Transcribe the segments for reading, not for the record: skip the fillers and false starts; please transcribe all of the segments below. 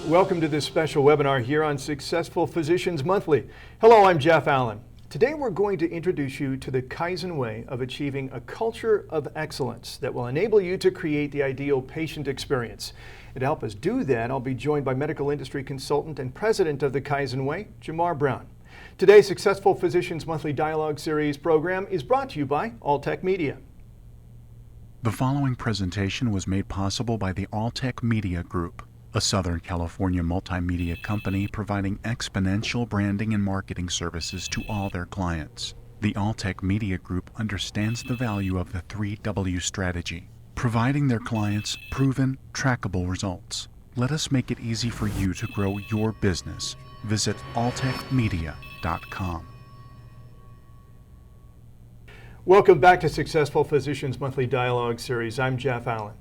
Welcome to this special webinar here on Successful Physicians Monthly. Hello, I'm Jeff Allen. Today we're going to introduce you to the Kaizen way of achieving a culture of excellence that will enable you to create the ideal patient experience. And to help us do that, I'll be joined by medical industry consultant and president of the Kaizen way, Marr Brown. Today's Successful Physicians Monthly Dialogue Series program is brought to you by Alltech Media. The following presentation was made possible by the Alltech Media Group, a Southern California multimedia company providing exponential branding and marketing services to all their clients. The Alltech Media Group understands the value of the 3W strategy, providing their clients proven, trackable results. Let us make it easy for you to grow your business. Visit alltechmedia.com. Welcome back to Successful Physicians Monthly Dialogue Series. I'm Jeff Allen.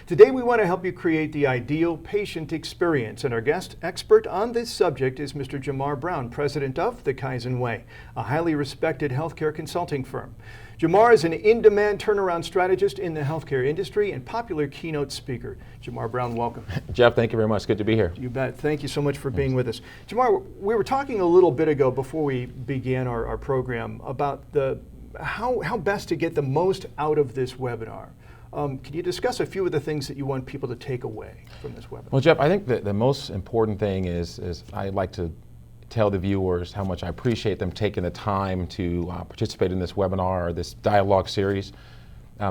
Today we want to help you create the ideal patient experience, and our guest expert on this subject is Mr. Marr Brown, president of the Kaizen Way, a highly respected healthcare consulting firm. Marr is an in-demand turnaround strategist in the healthcare industry and popular keynote speaker. Marr Brown, welcome. Jeff, thank you very much. Good to be here. You bet. Thank you so much for being with us. Marr, we were talking a little bit ago before we began our program about how best to get the most out of this webinar. Can you discuss a few of the things that you want people to take away from this webinar? Well, Jeff, I think that the most important thing is I'd like to tell the viewers how much I appreciate them taking the time to participate in this webinar or this dialogue series,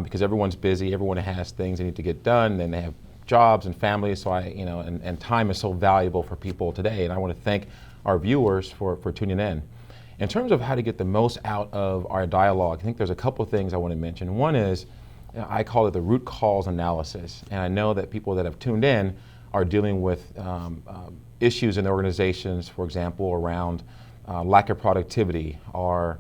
because everyone's busy, everyone has things they need to get done, and they have jobs and families, so and time is so valuable for people today, and I want to thank our viewers for tuning in. In terms of how to get the most out of our dialogue, I think there's a couple of things I want to mention. One is, I call it the root cause analysis, and I know that people that have tuned in are dealing with issues in their organizations, for example, around lack of productivity, or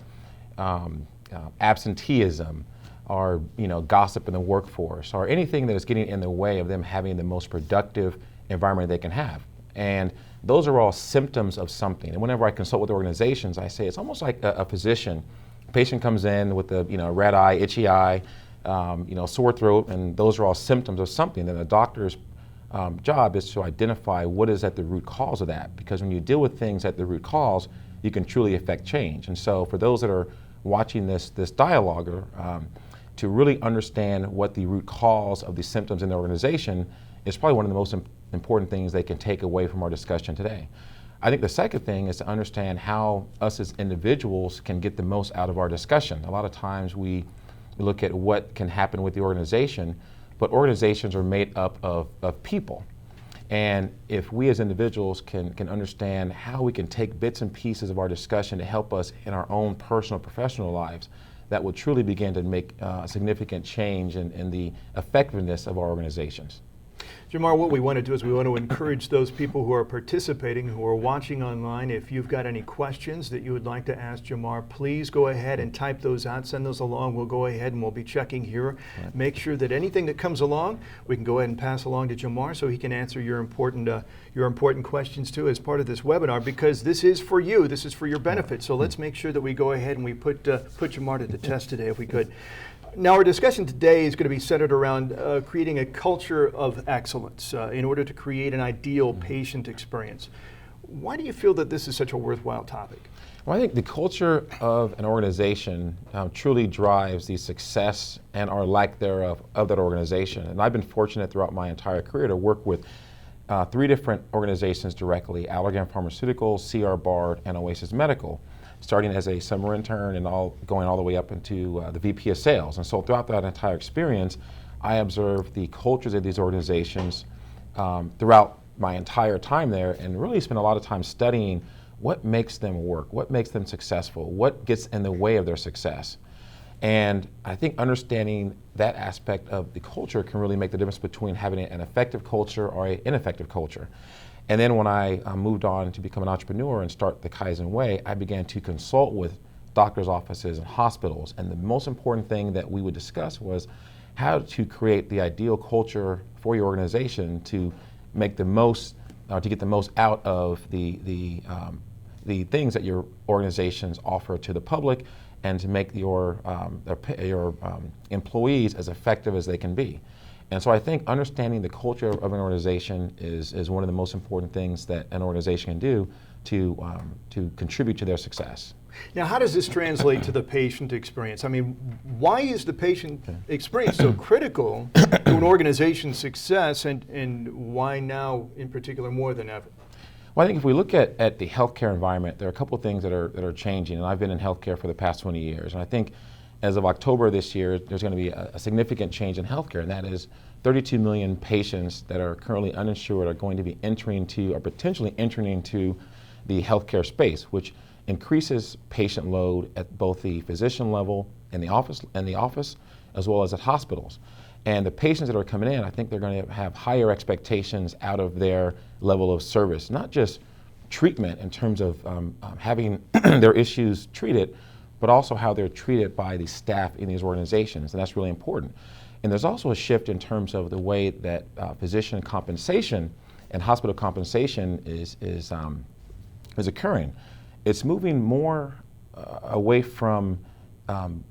absenteeism, or gossip in the workforce, or anything that is getting in the way of them having the most productive environment they can have. And those are all symptoms of something. And whenever I consult with organizations, I say it's almost like a physician. A patient comes in with a red eye, itchy eye, sore throat, and those are all symptoms of something. Then a doctor's job is to identify what is at the root cause of that, because when you deal with things at the root cause, you can truly affect change. And so for those that are watching this dialogue, to really understand what the root cause of the symptoms in the organization is probably one of the most important things they can take away from our discussion today. I think the second thing is to understand how us as individuals can get the most out of our discussion. A lot of times we look at what can happen with the organization, but organizations are made up of people. And if we as individuals can understand how we can take bits and pieces of our discussion to help us in our own personal, professional lives, that will truly begin to make a significant change in the effectiveness of our organizations. Marr, what we want to do is we want to encourage those people who are participating, who are watching online. If you've got any questions that you would like to ask Marr, please go ahead and type those out, send those along. We'll go ahead and we'll be checking here. Right. Make sure that anything that comes along, we can go ahead and pass along to Marr so he can answer your important questions too as part of this webinar, because this is for you, this is for your benefit. So let's make sure that we go ahead and we put Marr to the test today if we could. Now, our discussion today is going to be centered around creating a culture of excellence in order to create an ideal patient experience. Why do you feel that this is such a worthwhile topic? Well, I think the culture of an organization truly drives the success and or lack thereof of that organization. And I've been fortunate throughout my entire career to work with 3 different organizations directly: Allergan Pharmaceuticals, CR Bard, and Oasis Medical, starting as a summer intern and going all the way up into the VP of sales. And so throughout that entire experience, I observed the cultures of these organizations throughout my entire time there, and really spent a lot of time studying what makes them work, what makes them successful, what gets in the way of their success. And I think understanding that aspect of the culture can really make the difference between having an effective culture or an ineffective culture. And then when I moved on to become an entrepreneur and start the Kaizen Way, I began to consult with doctors' offices and hospitals. And the most important thing that we would discuss was how to create the ideal culture for your organization to make the most, to get the most out of the things that your organizations offer to the public, and to make your employees as effective as they can be. And so I think understanding the culture of an organization is one of the most important things that an organization can do to contribute to their success. Now, how does this translate to the patient experience? I mean, why is the patient experience so critical to an organization's success, and why now in particular more than ever? Well, I think if we look at the healthcare environment, there are a couple of things that are changing, and I've been in healthcare for the past 20 years, and I think as of October this year, there's going to be a significant change in healthcare, and that is 32 million patients that are currently uninsured are going to be entering into, or potentially entering into, the healthcare space, which increases patient load at both the physician level in the office, as well as at hospitals. And the patients that are coming in, I think they're going to have higher expectations out of their level of service, not just treatment in terms of having their issues treated, but also how they're treated by the staff in these organizations, and that's really important. And there's also a shift in terms of the way that physician compensation and hospital compensation is occurring. It's moving more away from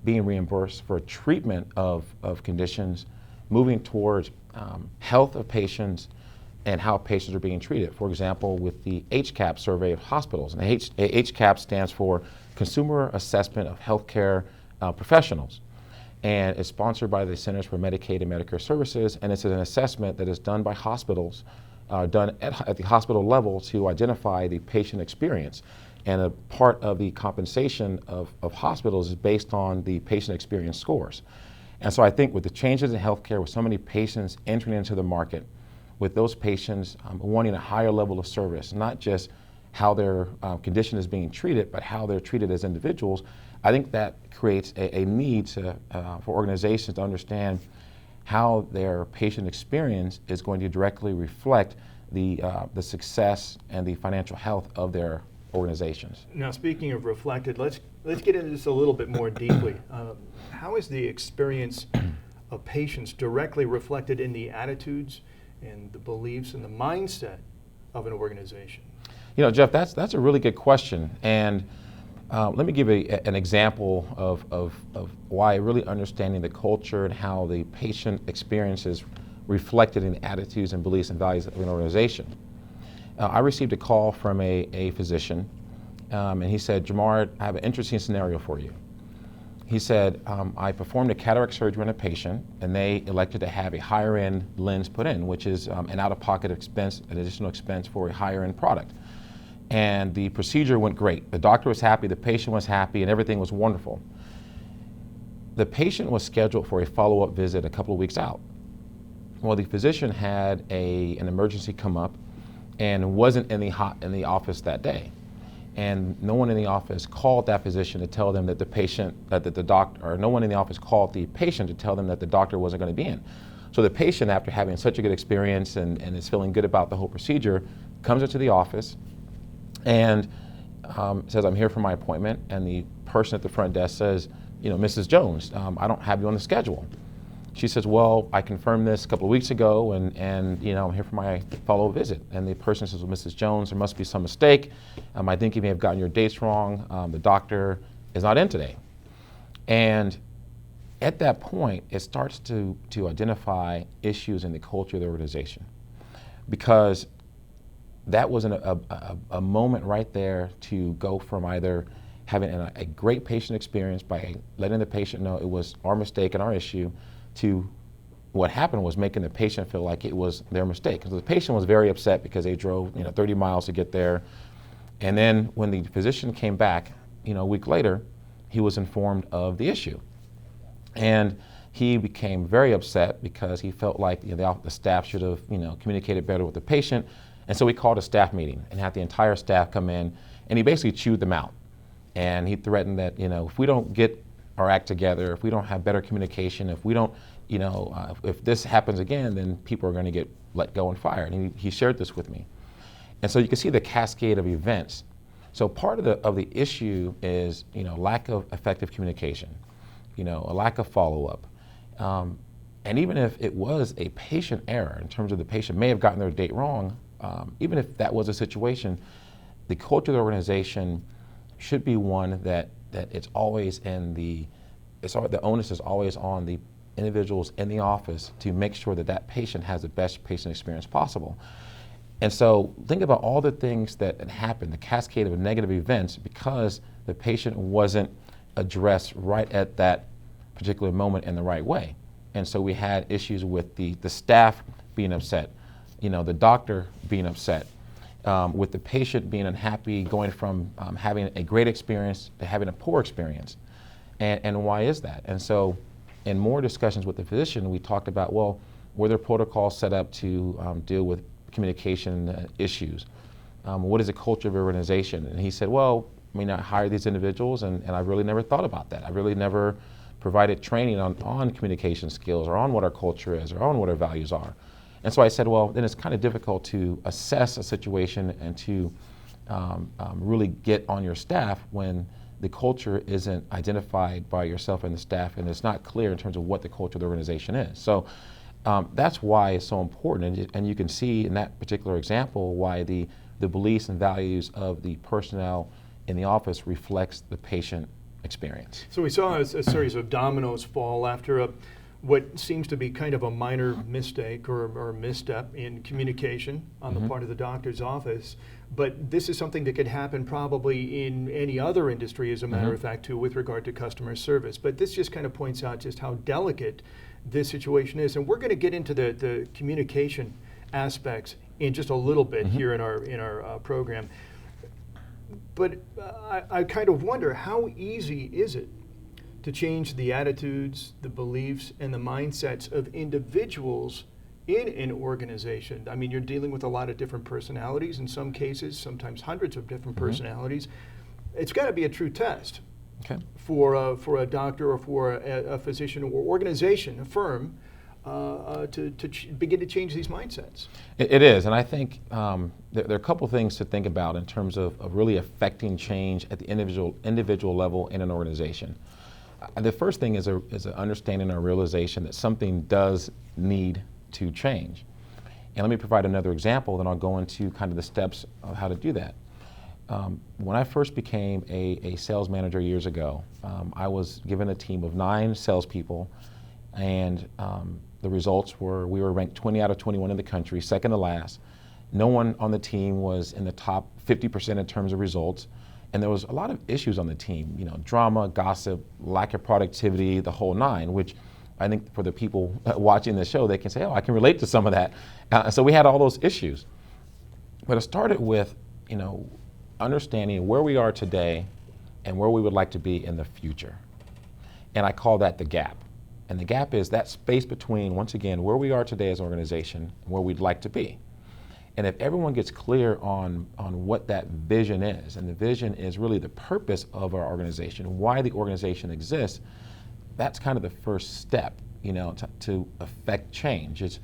being reimbursed for treatment of conditions, moving towards health of patients and how patients are being treated. For example, with the HCAP survey of hospitals, and HCAP stands for Consumer Assessment of Healthcare Professionals, and it's sponsored by the Centers for Medicaid and Medicare Services, and it's an assessment that is done by hospitals, done at the hospital level to identify the patient experience. And a part of the compensation of hospitals is based on the patient experience scores. And so I think with the changes in healthcare, with so many patients entering into the market, with those patients wanting a higher level of service, not just how their condition is being treated, but how they're treated as individuals, I think that creates a need for organizations to understand how their patient experience is going to directly reflect the success and the financial health of their organizations. Now, speaking of reflected, let's get into this a little bit more deeply. How is the experience of patients directly reflected in the attitudes and the beliefs and the mindset of an organization? You know, Jeff, that's a really good question, and let me give an example of why really understanding the culture and how the patient experience is reflected in the attitudes and beliefs and values of an organization. I received a call from a physician, and he said, "Jamar, I have an interesting scenario for you." He said, I performed a cataract surgery on a patient, and they elected to have a higher-end lens put in, which is an out-of-pocket expense, an additional expense for a higher-end product. And the procedure went great. The doctor was happy, the patient was happy, and everything was wonderful. The patient was scheduled for a follow-up visit a couple of weeks out. Well, the physician had an emergency come up and wasn't in the office that day. And no one in the office called that physician to tell them that no one in the office called the patient to tell them that the doctor wasn't going to be in. So the patient, after having such a good experience and is feeling good about the whole procedure, comes into the office and says, "I'm here for my appointment." And the person at the front desk says, "You know, Mrs. Jones, I don't have you on the schedule." She says, "Well, I confirmed this a couple of weeks ago, and you know, I'm here for my follow-up visit." And the person says, "Well, Mrs. Jones, there must be some mistake. I think you may have gotten your dates wrong. The doctor is not in today." And at that point, it starts to identify issues in the culture of the organization, because that was a moment right there to go from either having a great patient experience by letting the patient know it was our mistake and our issue, to what happened was making the patient feel like it was their mistake. Because the patient was very upset because they drove 30 miles to get there. And then when the physician came back, a week later, he was informed of the issue. And he became very upset because he felt like the staff should have communicated better with the patient. And so he called a staff meeting and had the entire staff come in, and he basically chewed them out. And he threatened that if we don't get our act together, if we don't have better communication, if we don't, if this happens again, then people are going to get let go and fired. And he shared this with me. And so you can see the cascade of events. So part of the issue is lack of effective communication, a lack of follow-up. And even if it was a patient error in terms of the patient may have gotten their date wrong, even if that was a situation, the culture of the organization should be one that it's always the onus is always on the individuals in the office to make sure that that patient has the best patient experience possible. And so think about all the things that had happened, the cascade of negative events, because the patient wasn't addressed right at that particular moment in the right way. And so we had issues with the staff being upset, the doctor being upset, with the patient being unhappy, going from having a great experience to having a poor experience. And why is that? And so in more discussions with the physician, we talked about, well, were there protocols set up to deal with communication issues? What is the culture of your organization? And he said, well, I hired these individuals and I really never thought about that. I really never provided training on communication skills or on what our culture is or on what our values are. And so I said, well, then it's kind of difficult to assess a situation and to really get on your staff when the culture isn't identified by yourself and the staff, and it's not clear in terms of what the culture of the organization is. So that's why it's so important, and you can see in that particular example why the beliefs and values of the personnel in the office reflects the patient experience. So we saw a series of dominoes fall after what seems to be kind of a minor mistake or misstep in communication on the part of the doctor's office. But this is something that could happen probably in any other industry, as a matter of fact, too, with regard to customer service. But this just kind of points out just how delicate this situation is. And we're going to get into the communication aspects in just a little bit here in our program. But I kind of wonder, how easy is it to change the attitudes, the beliefs, and the mindsets of individuals in an organization? I mean, you're dealing with a lot of different personalities in some cases, sometimes hundreds of different personalities. It's got to be a true test for a doctor or for a physician or organization, a firm, to begin to change these mindsets. It is, and I think there are a couple things to think about in terms of really affecting change at the individual level in an organization. The first thing is an understanding or realization that something does need to change. And let me provide another example, then I'll go into kind of the steps of how to do that. When I first became a sales manager years ago, I was given a team of 9 salespeople, and the results were, we were ranked 20 out of 21 in the country, second to last. No one on the team was in the top 50% in terms of results. And there was a lot of issues on the team, drama, gossip, lack of productivity, the whole 9, which I think for the people watching the show, they can say, oh, I can relate to some of that. So we had all those issues. But it started with, understanding where we are today and where we would like to be in the future. And I call that the gap. And the gap is that space between, once again, where we are today as an organization and where we'd like to be. And if everyone gets clear on what that vision is, and the vision is really the purpose of our organization, why the organization exists, that's kind of the first step, to affect change. It's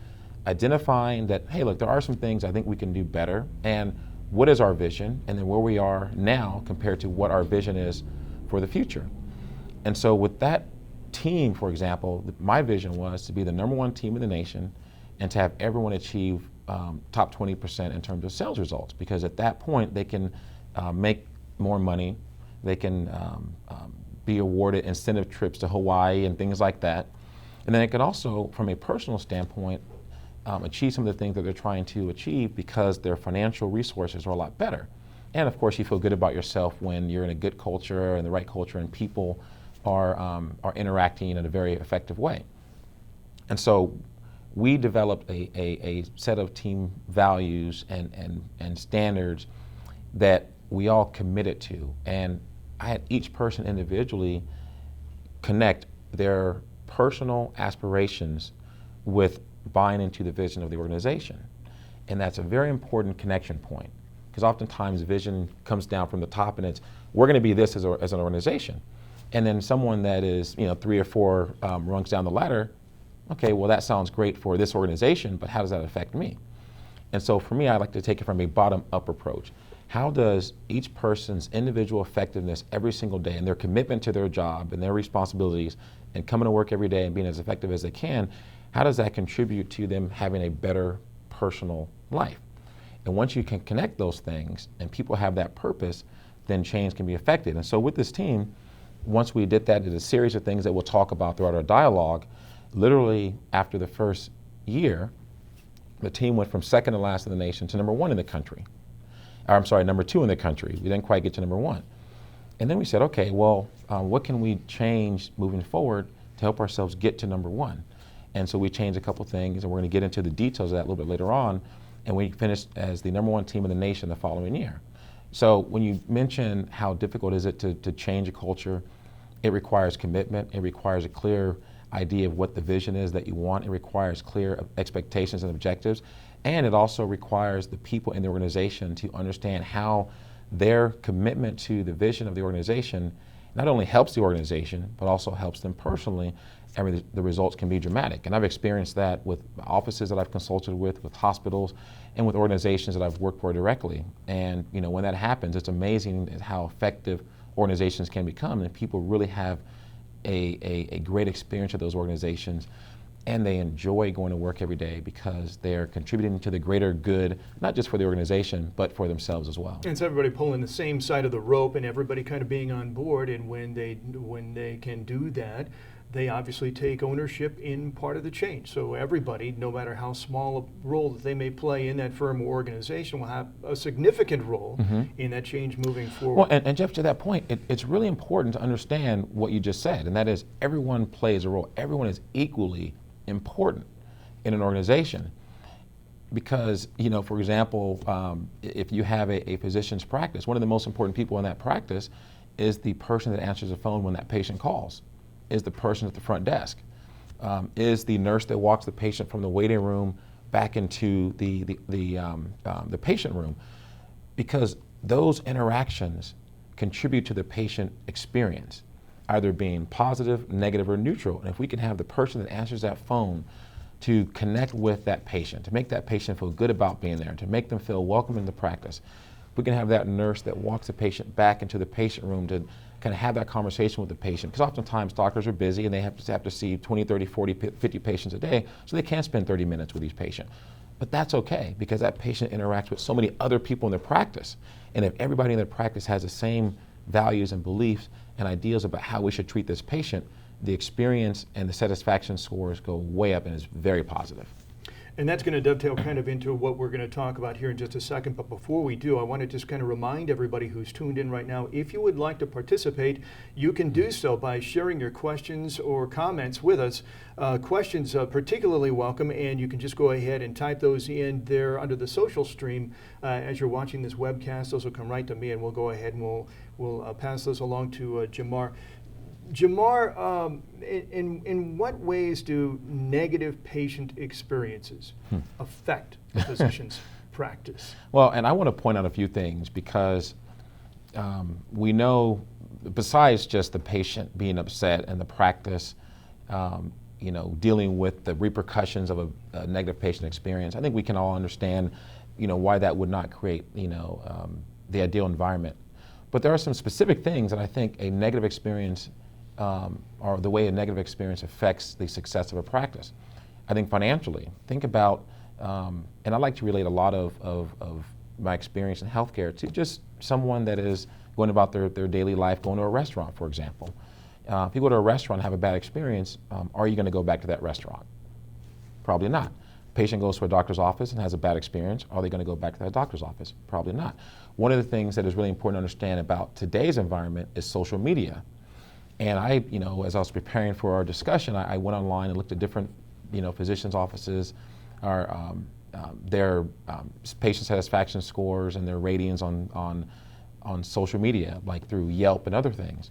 identifying that, hey, look, there are some things I think we can do better, and what is our vision, and then where we are now compared to what our vision is for the future. And so with that team, for example, my vision was to be the #1 team in the nation and to have everyone achieve top 20% in terms of sales results, because at that point they can make more money, they can be awarded incentive trips to Hawaii and things like that. And then it can also, from a personal standpoint, achieve some of the things that they're trying to achieve because their financial resources are a lot better. And of course, you feel good about yourself when you're in a good culture and the right culture and people are interacting in a very effective way. And so we developed a set of team values and standards that we all committed to. And I had each person individually connect their personal aspirations with buying into the vision of the organization. And that's a very important connection point, because oftentimes vision comes down from the top and it's, we're going to be this as an organization. And then someone that is 3 or 4 rungs down the ladder, okay, well that sounds great for this organization, but how does that affect me? And so for me, I like to take it from a bottom-up approach. How does each person's individual effectiveness every single day and their commitment to their job and their responsibilities and coming to work every day and being as effective as they can, how does that contribute to them having a better personal life? And once you can connect those things and people have that purpose, then change can be affected. And so with this team, once we did that, did a series of things that we'll talk about throughout our dialogue, literally after the first year, the team went from second to last in the nation to number 1 in the country. Or, I'm sorry, number 2 in the country. We didn't quite get to number 1. And then we said, okay, well, what can we change moving forward to help ourselves get to number 1? And so we changed a couple things, and we're going to get into the details of that a little bit later on. And we finished as the number 1 team in the nation the following year. So when you mention how difficult is it to change a culture, it requires commitment. It requires a clear idea of what the vision is that you want. It requires clear expectations and objectives. And it also requires the people in the organization to understand how their commitment to the vision of the organization not only helps the organization, but also helps them personally, and the results can be dramatic. And I've experienced that with offices that I've consulted with hospitals, and with organizations that I've worked for directly. And when that happens, it's amazing how effective organizations can become, and people really have a great experience at those organizations, and they enjoy going to work every day because they're contributing to the greater good, not just for the organization, but for themselves as well. And it's everybody pulling the same side of the rope and everybody kind of being on board, and when they can do that, they obviously take ownership in part of the change. So everybody, no matter how small a role that they may play in that firm or organization, will have a significant role in that change moving forward. Well, and Jeff, to that point, it's really important to understand what you just said, and that is everyone plays a role. Everyone is equally important in an organization. Because, for example, if you have a physician's practice, one of the most important people in that practice is the person that answers the phone when that patient calls, is the person at the front desk, is the nurse that walks the patient from the waiting room back into the patient room. Because those interactions contribute to the patient experience, either being positive, negative, or neutral. And if we can have the person that answers that phone to connect with that patient, to make that patient feel good about being there, to make them feel welcome in the practice, we can have that nurse that walks the patient back into the patient room to kind of have that conversation with the patient. Because oftentimes doctors are busy and they have to see 20, 30, 40, 50 patients a day, so they can't spend 30 minutes with each patient. But that's okay, because that patient interacts with so many other people in their practice. And if everybody in their practice has the same values and beliefs and ideas about how we should treat this patient, the experience and the satisfaction scores go way up and is very positive. And that's going to dovetail kind of into what we're going to talk about here in just a second. But before we do, I want to just kind of remind everybody who's tuned in right now, if you would like to participate, you can do so by sharing your questions or comments with us. Questions particularly welcome, and you can just go ahead and type those in there under the social stream as you're watching this webcast. Those will come right to me, and we'll go ahead and we'll pass those along to Jamar. Jamar, in what ways do negative patient experiences affect a physician's practice? Well, and I want to point out a few things, because we know, besides just the patient being upset and the practice, dealing with the repercussions of a negative patient experience, I think we can all understand, why that would not create, the ideal environment. But there are some specific things that I think a negative experience or the way a negative experience affects the success of a practice. I think financially, think about, and I like to relate a lot of my experience in healthcare to just someone that is going about their daily life, going to a restaurant, for example. If you go to a restaurant and have a bad experience, are you going to go back to that restaurant? Probably not. Patient goes to a doctor's office and has a bad experience, are they going to go back to that doctor's office? Probably not. One of the things that is really important to understand about today's environment is social media. And I, as I was preparing for our discussion, I went online and looked at different, physicians' offices, their patient satisfaction scores and their ratings on social media, like through Yelp and other things.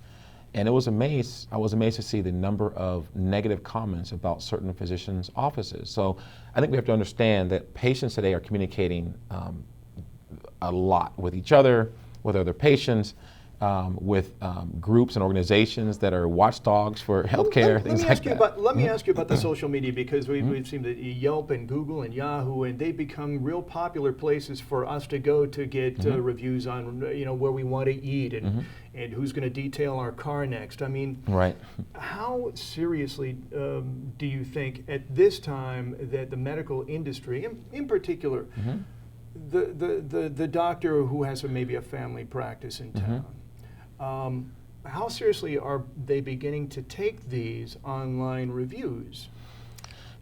And I was amazed to see the number of negative comments about certain physicians' offices. So I think we have to understand that patients today are communicating a lot with each other, with other patients, with groups and organizations that are watchdogs for healthcare, things like that. Let me ask you about the social media, because we've seen that Yelp and Google and Yahoo, and they become real popular places for us to go to get reviews on, where we want to eat and who's going to detail our car next. I mean, right. How seriously do you think at this time that the medical industry, in particular, the doctor who has maybe a family practice in town, how seriously are they beginning to take these online reviews?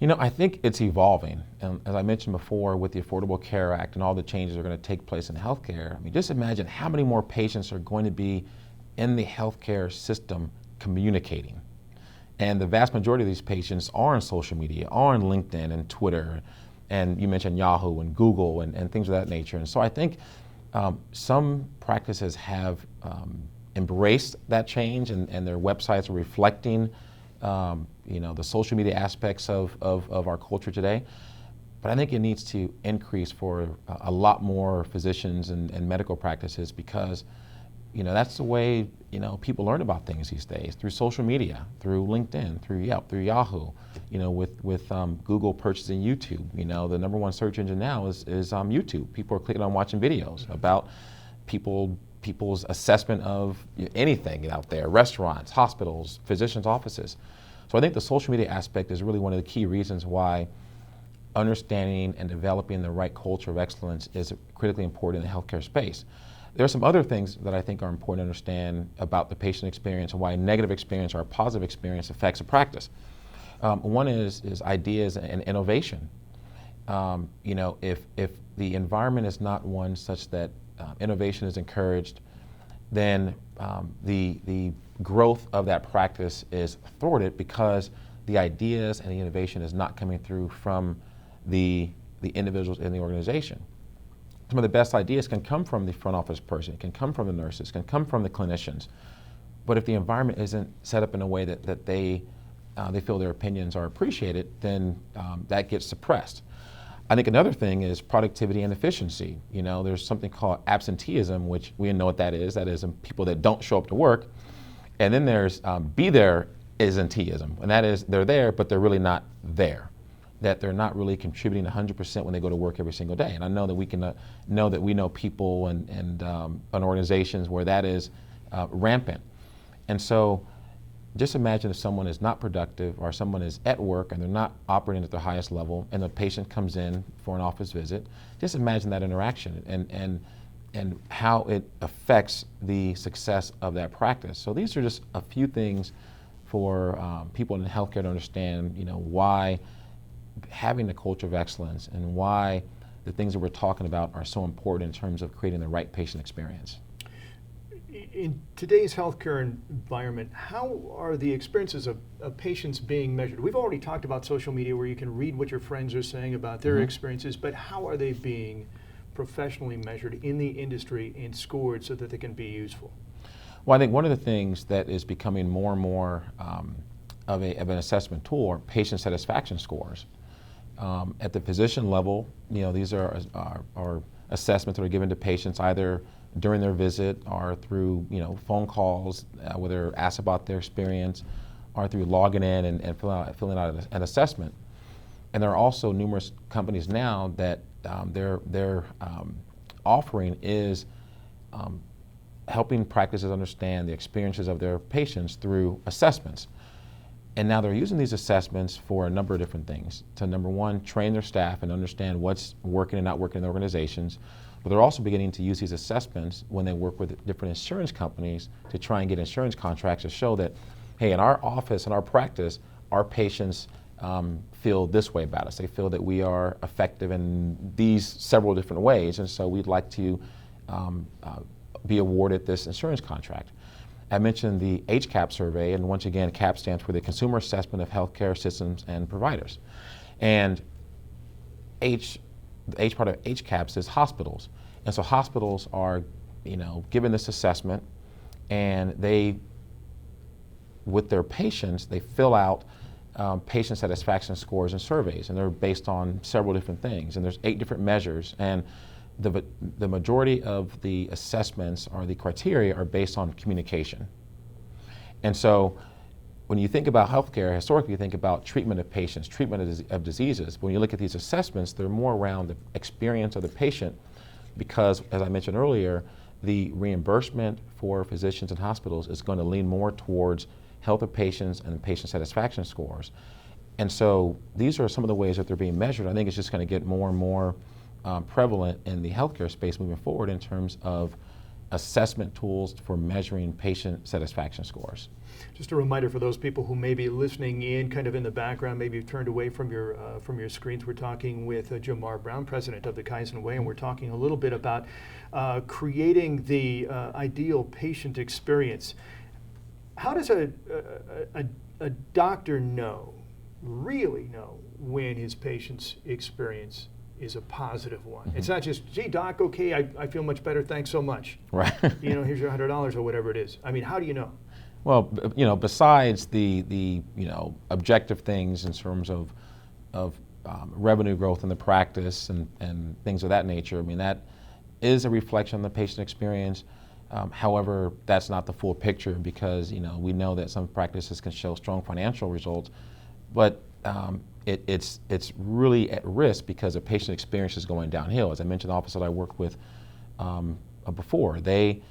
I think it's evolving. And as I mentioned before, with the Affordable Care Act and all the changes that are going to take place in healthcare, I mean, just imagine how many more patients are going to be in the healthcare system communicating. And the vast majority of these patients are on social media, are on LinkedIn and Twitter, and you mentioned Yahoo and Google and things of that nature. And so I think some practices have embraced that change, and their websites are reflecting the social media aspects of our culture today. But I think it needs to increase for a lot more physicians and medical practices, because that's the way people learn about things these days, through social media, through LinkedIn, through Yelp, through Yahoo, with Google purchasing YouTube. The number one search engine now is YouTube. People are clicking on watching videos about people's assessment of anything out there, restaurants, hospitals, physicians' offices. So I think the social media aspect is really one of the key reasons why understanding and developing the right culture of excellence is critically important in the healthcare space. There are some other things that I think are important to understand about the patient experience and why a negative experience or a positive experience affects a practice. One is ideas and innovation. If the environment is not one such that innovation is encouraged, then the growth of that practice is thwarted, because the ideas and the innovation is not coming through from the individuals in the organization. Some of the best ideas can come from the front office person, can come from the nurses, can come from the clinicians. But if the environment isn't set up in a way that they feel their opinions are appreciated, then that gets suppressed. I think another thing is productivity and efficiency. There's something called absenteeism, which we know what that is. That is people that don't show up to work. And then there's be there isenteeism, and that is they're there, but they're really not there. That they're not really contributing 100% when they go to work every single day. And I know that we can know people and organizations where that is rampant. And so just imagine if someone is not productive, or someone is at work and they're not operating at their highest level, and the patient comes in for an office visit. Just imagine that interaction and how it affects the success of that practice. So these are just a few things for people in healthcare to understand, why having the culture of excellence and why the things that we're talking about are so important in terms of creating the right patient experience. In today's healthcare environment, how are the experiences of patients being measured? We've already talked about social media, where you can read what your friends are saying about their experiences, but how are they being professionally measured in the industry and scored so that they can be useful? Well, I think one of the things that is becoming more and more of an assessment tool are patient satisfaction scores. At the physician level, these are assessments that are given to patients either during their visit or through phone calls, where they're asked about their experience, or through logging in and filling out an assessment. And there are also numerous companies now that their offering is helping practices understand the experiences of their patients through assessments. And now they're using these assessments for a number of different things. To, number one, train their staff and understand what's working and not working in the organizations. But they're also beginning to use these assessments when they work with different insurance companies to try and get insurance contracts to show that, hey, in our office, in our practice, our patients feel this way about us. They feel that we are effective in these several different ways, and so we'd like to be awarded this insurance contract. I mentioned the HCAP survey, and once again, CAP stands for the Consumer Assessment of Healthcare Systems and Providers. And the H part of HCAPS is hospitals. And so hospitals are, given this assessment, and they, with their patients, they fill out patient satisfaction scores and surveys, and they're based on several different things. And there's 8 different measures, and the majority of the assessments or the criteria are based on communication. And so when you think about healthcare, historically you think about treatment of patients, treatment of diseases. But when you look at these assessments, they're more around the experience of the patient, because, as I mentioned earlier, the reimbursement for physicians and hospitals is going to lean more towards health of patients and patient satisfaction scores. And so these are some of the ways that they're being measured. I think it's just going to get more and more prevalent in the healthcare space moving forward, in terms of assessment tools for measuring patient satisfaction scores. Just a reminder for those people who may be listening in, kind of in the background, maybe you've turned away from your screens. We're talking with Marr Brown, president of the Kaizen Way, and we're talking a little bit about creating the ideal patient experience. How does a doctor really know when his patient's experience is a positive one? Mm-hmm. It's not just, gee, doc, okay, I feel much better, thanks so much. Right. Here's your $100 or whatever it is. I mean, how do you know? Well, besides the objective things in terms of revenue growth in the practice and things of that nature, I mean, that is a reflection of the patient experience. However, that's not the full picture because, we know that some practices can show strong financial results, but it's really at risk because the patient experience is going downhill. As I mentioned, the office that I worked with before, they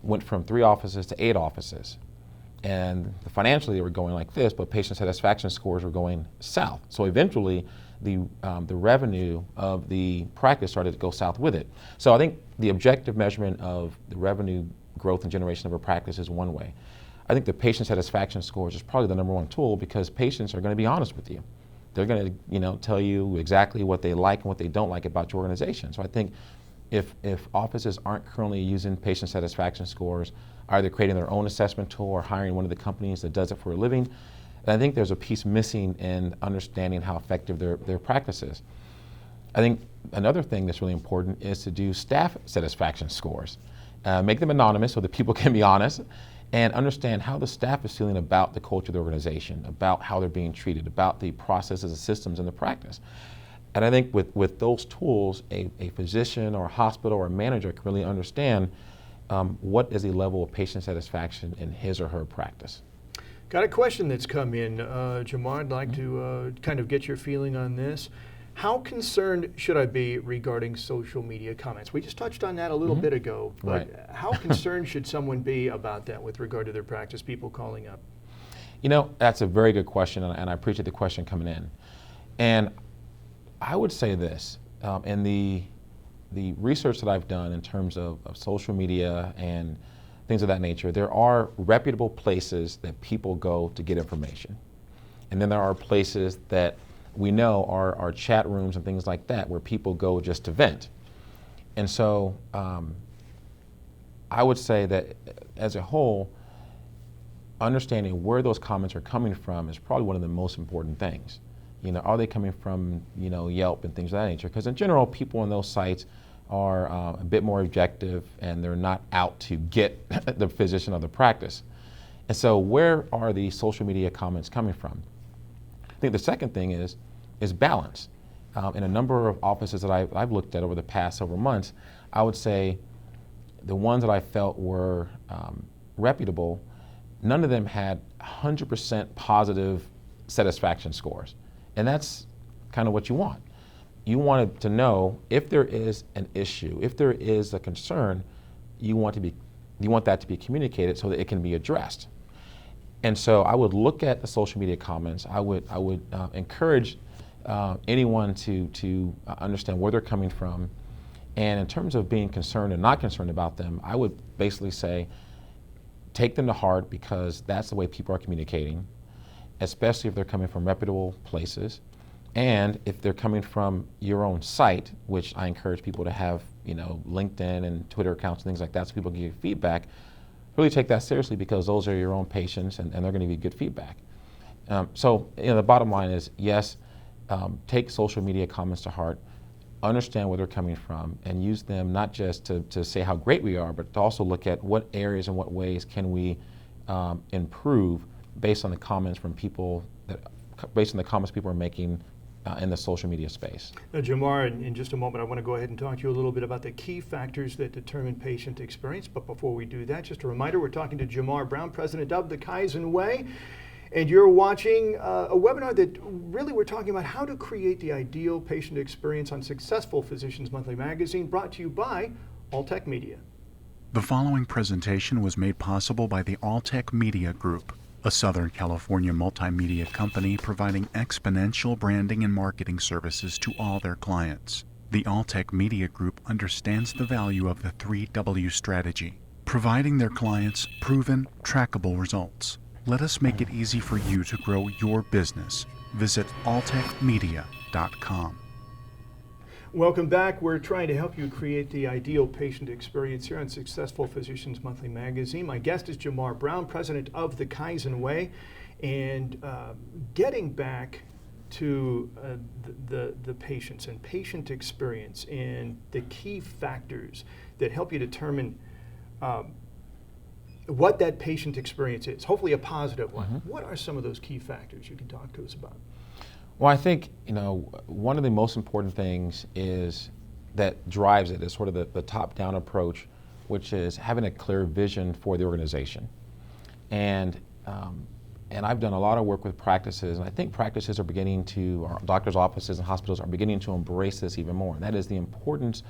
went from 3 offices to 8 offices. And financially they were going like this, but patient satisfaction scores were going south. So eventually the revenue of the practice started to go south with it. So I think the objective measurement of the revenue growth and generation of a practice is one way. I think the patient satisfaction scores is probably the #1 tool because patients are going to be honest with you. They're going to tell you exactly what they like and what they don't like about your organization. So I think if offices aren't currently using patient satisfaction scores, either creating their own assessment tool or hiring one of the companies that does it for a living, and I think there's a piece missing in understanding how effective their practice is. I think another thing that's really important is to do staff satisfaction scores. Make them anonymous so that people can be honest and understand how the staff is feeling about the culture of the organization, about how they're being treated, about the processes and systems in the practice. And I think with those tools, a physician or a hospital or a manager can really understand what is the level of patient satisfaction in his or her practice. Got a question that's come in, Jamar. I'd like to kind of get your feeling on this. How concerned should I be regarding social media comments? We just touched on that a little bit ago, but Right. How concerned should someone be about that with regard to their practice, people calling up? That's a very good question, and I appreciate the question coming in. And I would say this, in the research that I've done in terms of social media and things of that nature, there are reputable places that people go to get information. And then there are places that we know are chat rooms and things like that where people go just to vent. And so I would say that as a whole, understanding where those comments are coming from is probably one of the most important things. Are they coming from, Yelp and things of that nature? Because in general, people on those sites are a bit more objective and they're not out to get the physician or the practice. And so where are the social media comments coming from? I think the second thing is balance. In a number of offices that I've looked at over the past several months, I would say the ones that I felt were reputable, none of them had 100% positive satisfaction scores. And that's kind of what you want. You want to know if there is an issue, if there is a concern, you want that to be communicated so that it can be addressed. And so I would look at the social media comments. I would encourage anyone to understand where they're coming from. And in terms of being concerned and not concerned about them, I would basically say take them to heart because that's the way people are communicating, especially if they're coming from reputable places. And if they're coming from your own site, which I encourage people to have, LinkedIn and Twitter accounts and things like that so people can give you feedback, really take that seriously because those are your own patients and they're going to give you good feedback. So the bottom line is, yes, take social media comments to heart, understand where they're coming from, and use them not just to say how great we are, but to also look at what areas and what ways can we improve based on the comments from people, based on the comments people are making in the social media space. Now, Jamar, in just a moment, I want to go ahead and talk to you a little bit about the key factors that determine patient experience. But before we do that, just a reminder, we're talking to Marr Brown, president of the Kaizen Way. And you're watching a webinar that really we're talking about how to create the ideal patient experience on Successful Physicians Monthly Magazine, brought to you by Alltech Media. The following presentation was made possible by the Alltech Media Group, a Southern California multimedia company providing exponential branding and marketing services to all their clients. The Alltech Media Group understands the value of the 3W strategy, providing their clients proven, trackable results. Let us make it easy for you to grow your business. Visit alltechmedia.com. Welcome back. We're trying to help you create the ideal patient experience here on Successful Physicians Monthly Magazine. My guest is Marr Brown, president of the Kaizen Way. And getting back to the patients and patient experience and the key factors that help you determine what that patient experience is, hopefully a positive one. Mm-hmm. What are some of those key factors you can talk to us about? Well, I think, one of the most important things is that drives it is sort of the top-down approach, which is having a clear vision for the organization. And I've done a lot of work with practices, and I think practices are beginning to, or doctors' offices and hospitals are beginning to embrace this even more. And that is the importance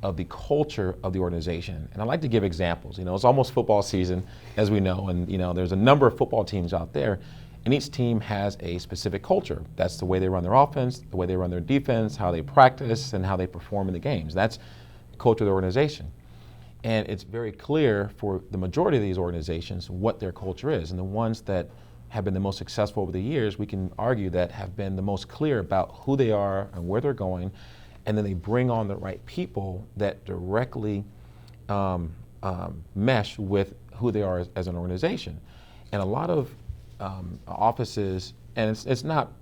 of the culture of the organization. And I like to give examples. It's almost football season, as we know, and there's a number of football teams out there, and each team has a specific culture. That's the way they run their offense, the way they run their defense, how they practice, and how they perform in the games. That's the culture of the organization. And it's very clear for the majority of these organizations what their culture is. And the ones that have been the most successful over the years, we can argue that have been the most clear about who they are and where they're going, and then they bring on the right people that directly mesh with who they are as an organization. And a lot of offices, and it's not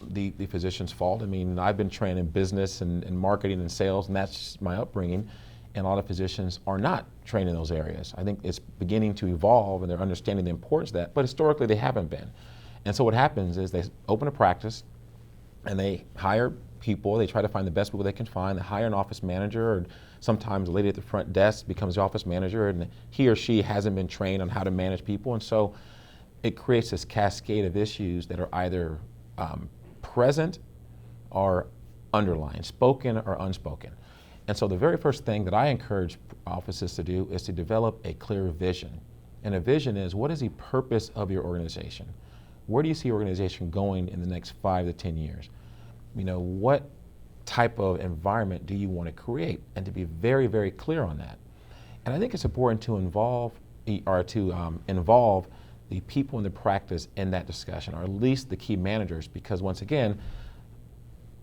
the physician's fault. I mean, I've been trained in business and marketing and sales, and that's just my upbringing. And a lot of physicians are not trained in those areas. I think it's beginning to evolve, and they're understanding the importance of that, but historically they haven't been. And so what happens is they open a practice, and they hire people. They try to find the best people they can find. They hire an office manager, or sometimes a lady at the front desk becomes the office manager, and he or she hasn't been trained on how to manage people. And so it creates this cascade of issues that are either present or underlying, spoken or unspoken. And so the very first thing that I encourage offices to do is to develop a clear vision. And a vision is, what is the purpose of your organization? Where do you see your organization going in the next 5 to 10 years? What type of environment do you want to create? And to be very, very clear on that. And I think it's important to involve the people in the practice in that discussion, or at least the key managers, because once again,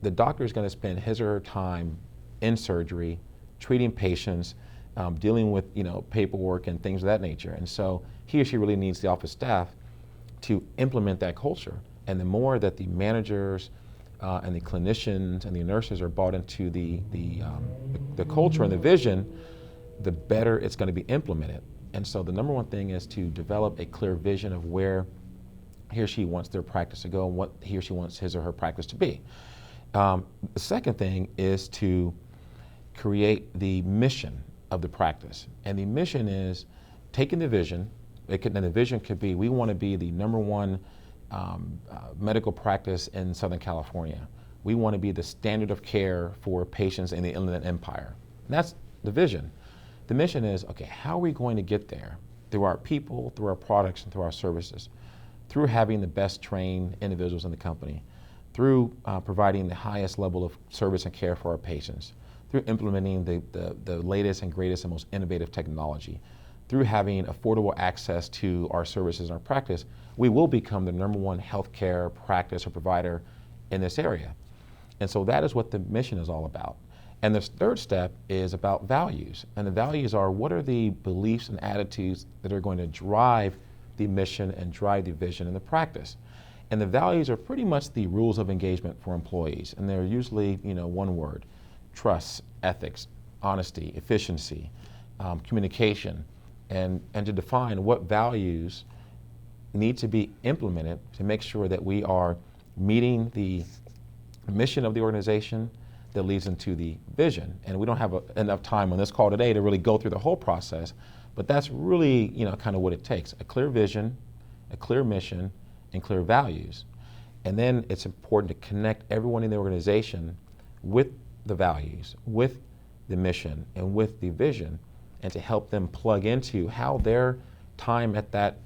the doctor is going to spend his or her time in surgery, treating patients, dealing with paperwork and things of that nature. And so he or she really needs the office staff to implement that culture. And the more that the managers and the clinicians and the nurses are bought into the culture and the vision, the better it's going to be implemented. And so the number one thing is to develop a clear vision of where he or she wants their practice to go and what he or she wants his or her practice to be. The second thing is to create the mission of the practice. And the mission is taking the vision, and the vision could be, we want to be the number one medical practice in Southern California. We want to be the standard of care for patients in the Inland Empire. And that's the vision. The mission is, okay, how are we going to get there? Through our people, through our products, and through our services, through having the best trained individuals in the company, through providing the highest level of service and care for our patients, through implementing the latest and greatest and most innovative technology, through having affordable access to our services and our practice, we will become the number one healthcare practice or provider in this area. And so that is what the mission is all about. And the third step is about values. And the values are, what are the beliefs and attitudes that are going to drive the mission and drive the vision and the practice? And the values are pretty much the rules of engagement for employees. And they're usually, one word: trust, ethics, honesty, efficiency, communication, and to define what values need to be implemented to make sure that we are meeting the mission of the organization that leads into the vision. And we don't have enough time on this call today to really go through the whole process, but that's really, kind of what it takes: a clear vision, a clear mission, and clear values. And then it's important to connect everyone in the organization with the values, with the mission, and with the vision, and to help them plug into how their time at that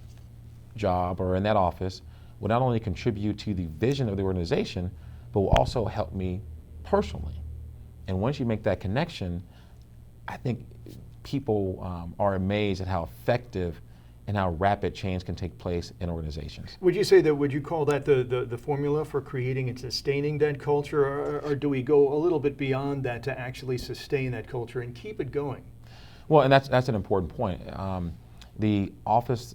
job or in that office will not only contribute to the vision of the organization, but will also help me personally. And once you make that connection, I think people are amazed at how effective and how rapid change can take place in organizations. Would you call that the formula for creating and sustaining that culture, or do we go a little bit beyond that to actually sustain that culture and keep it going? Well, and that's an important point. One of the offices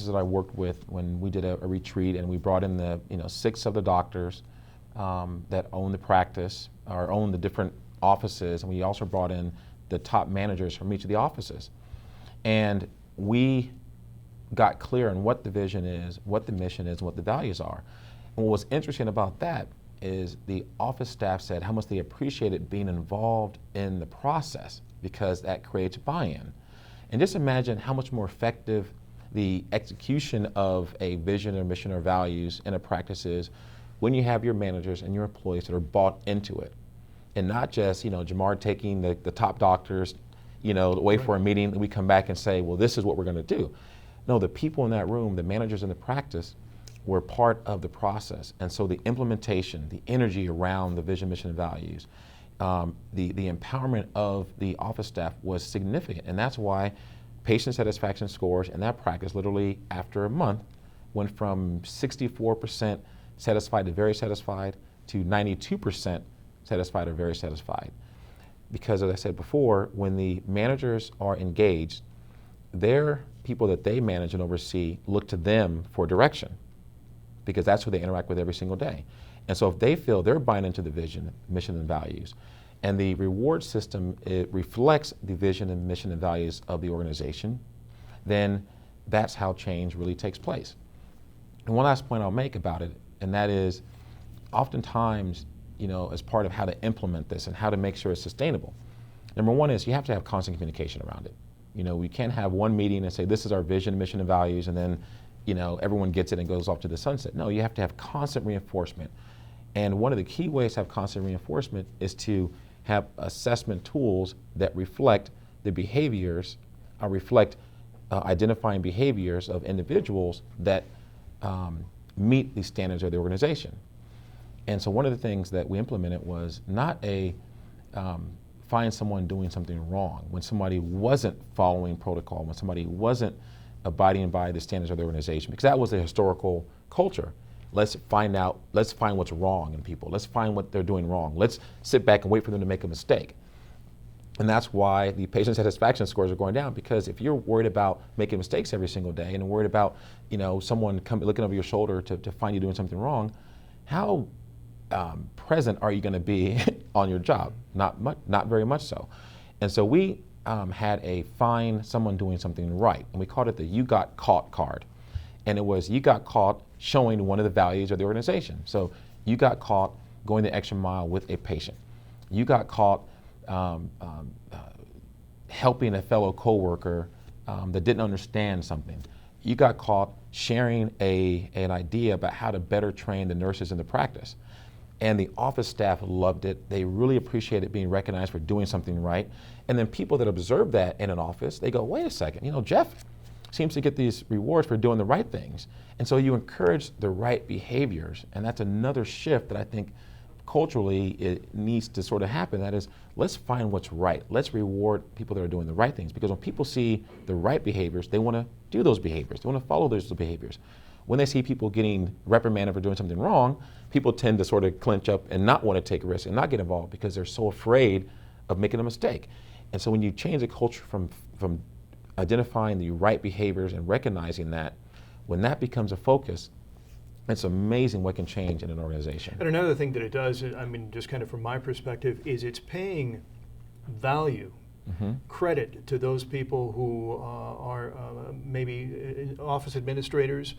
that I worked with when we did a retreat, and we brought in the 6 of the doctors that own the practice or own the different offices, and we also brought in the top managers from each of the offices, and we got clear on what the vision is, what the mission is, and what the values are. And what was interesting about that is the office staff said how much they appreciated being involved in the process, because that creates buy-in. And just imagine how much more effective the execution of a vision or mission or values in a practice is when you have your managers and your employees that are bought into it. And not just, Jamar taking the top doctors, away for a meeting, and we come back and say, well, this is what we're going to do. No, the people in that room, the managers in the practice, were part of the process. And so the implementation, the energy around the vision, mission, and values, the empowerment of the office staff was significant. And that's why patient satisfaction scores in that practice, literally after a month, went from 64% satisfied to very satisfied to 92% satisfied or very satisfied. Because as I said before, when the managers are engaged, their people that they manage and oversee look to them for direction, because that's who they interact with every single day. And so if they feel they're buying into the vision, mission, and values, and the reward system, it reflects the vision and mission and values of the organization, then that's how change really takes place. And one last point I'll make about it, and that is oftentimes, as part of how to implement this and how to make sure it's sustainable, number one is you have to have constant communication around it. We can't have one meeting and say, this is our vision, mission, and values, and then, everyone gets it and goes off to the sunset. No, you have to have constant reinforcement. And one of the key ways to have constant reinforcement is to have assessment tools that reflect the behaviors, identifying behaviors of individuals that meet the standards of the organization. And so one of the things that we implemented was not find someone doing something wrong, when somebody wasn't following protocol, when somebody wasn't abiding by the standards of the organization, because that was the historical culture. Let's find what's wrong in people. Let's find what they're doing wrong. Let's sit back and wait for them to make a mistake. And that's why the patient satisfaction scores are going down, because if you're worried about making mistakes every single day and worried about, someone looking over your shoulder to find you doing something wrong, how present are you going to be on your job? Not very much so. And so we had a find someone doing something right, and we called it the "You Got Caught" card. And it was you got caught showing one of the values of the organization. So you got caught going the extra mile with a patient. You got caught helping a fellow coworker that didn't understand something. You got caught sharing an idea about how to better train the nurses in the practice. And the office staff loved it. They really appreciated being recognized for doing something right. And then people that observe that in an office, they go, wait a second, Jeff seems to get these rewards for doing the right things. And so you encourage the right behaviors. And that's another shift that I think culturally it needs to sort of happen. That is, let's find what's right. Let's reward people that are doing the right things. Because when people see the right behaviors, they want to do those behaviors. They want to follow those behaviors. When they see people getting reprimanded for doing something wrong, people tend to sort of clench up and not want to take a risk and not get involved because they're so afraid of making a mistake. And so when you change the culture from identifying the right behaviors and recognizing that, when that becomes a focus, it's amazing what can change in an organization. And another thing that it does, just kind of from my perspective, is it's paying value, credit to those people who are maybe office administrators,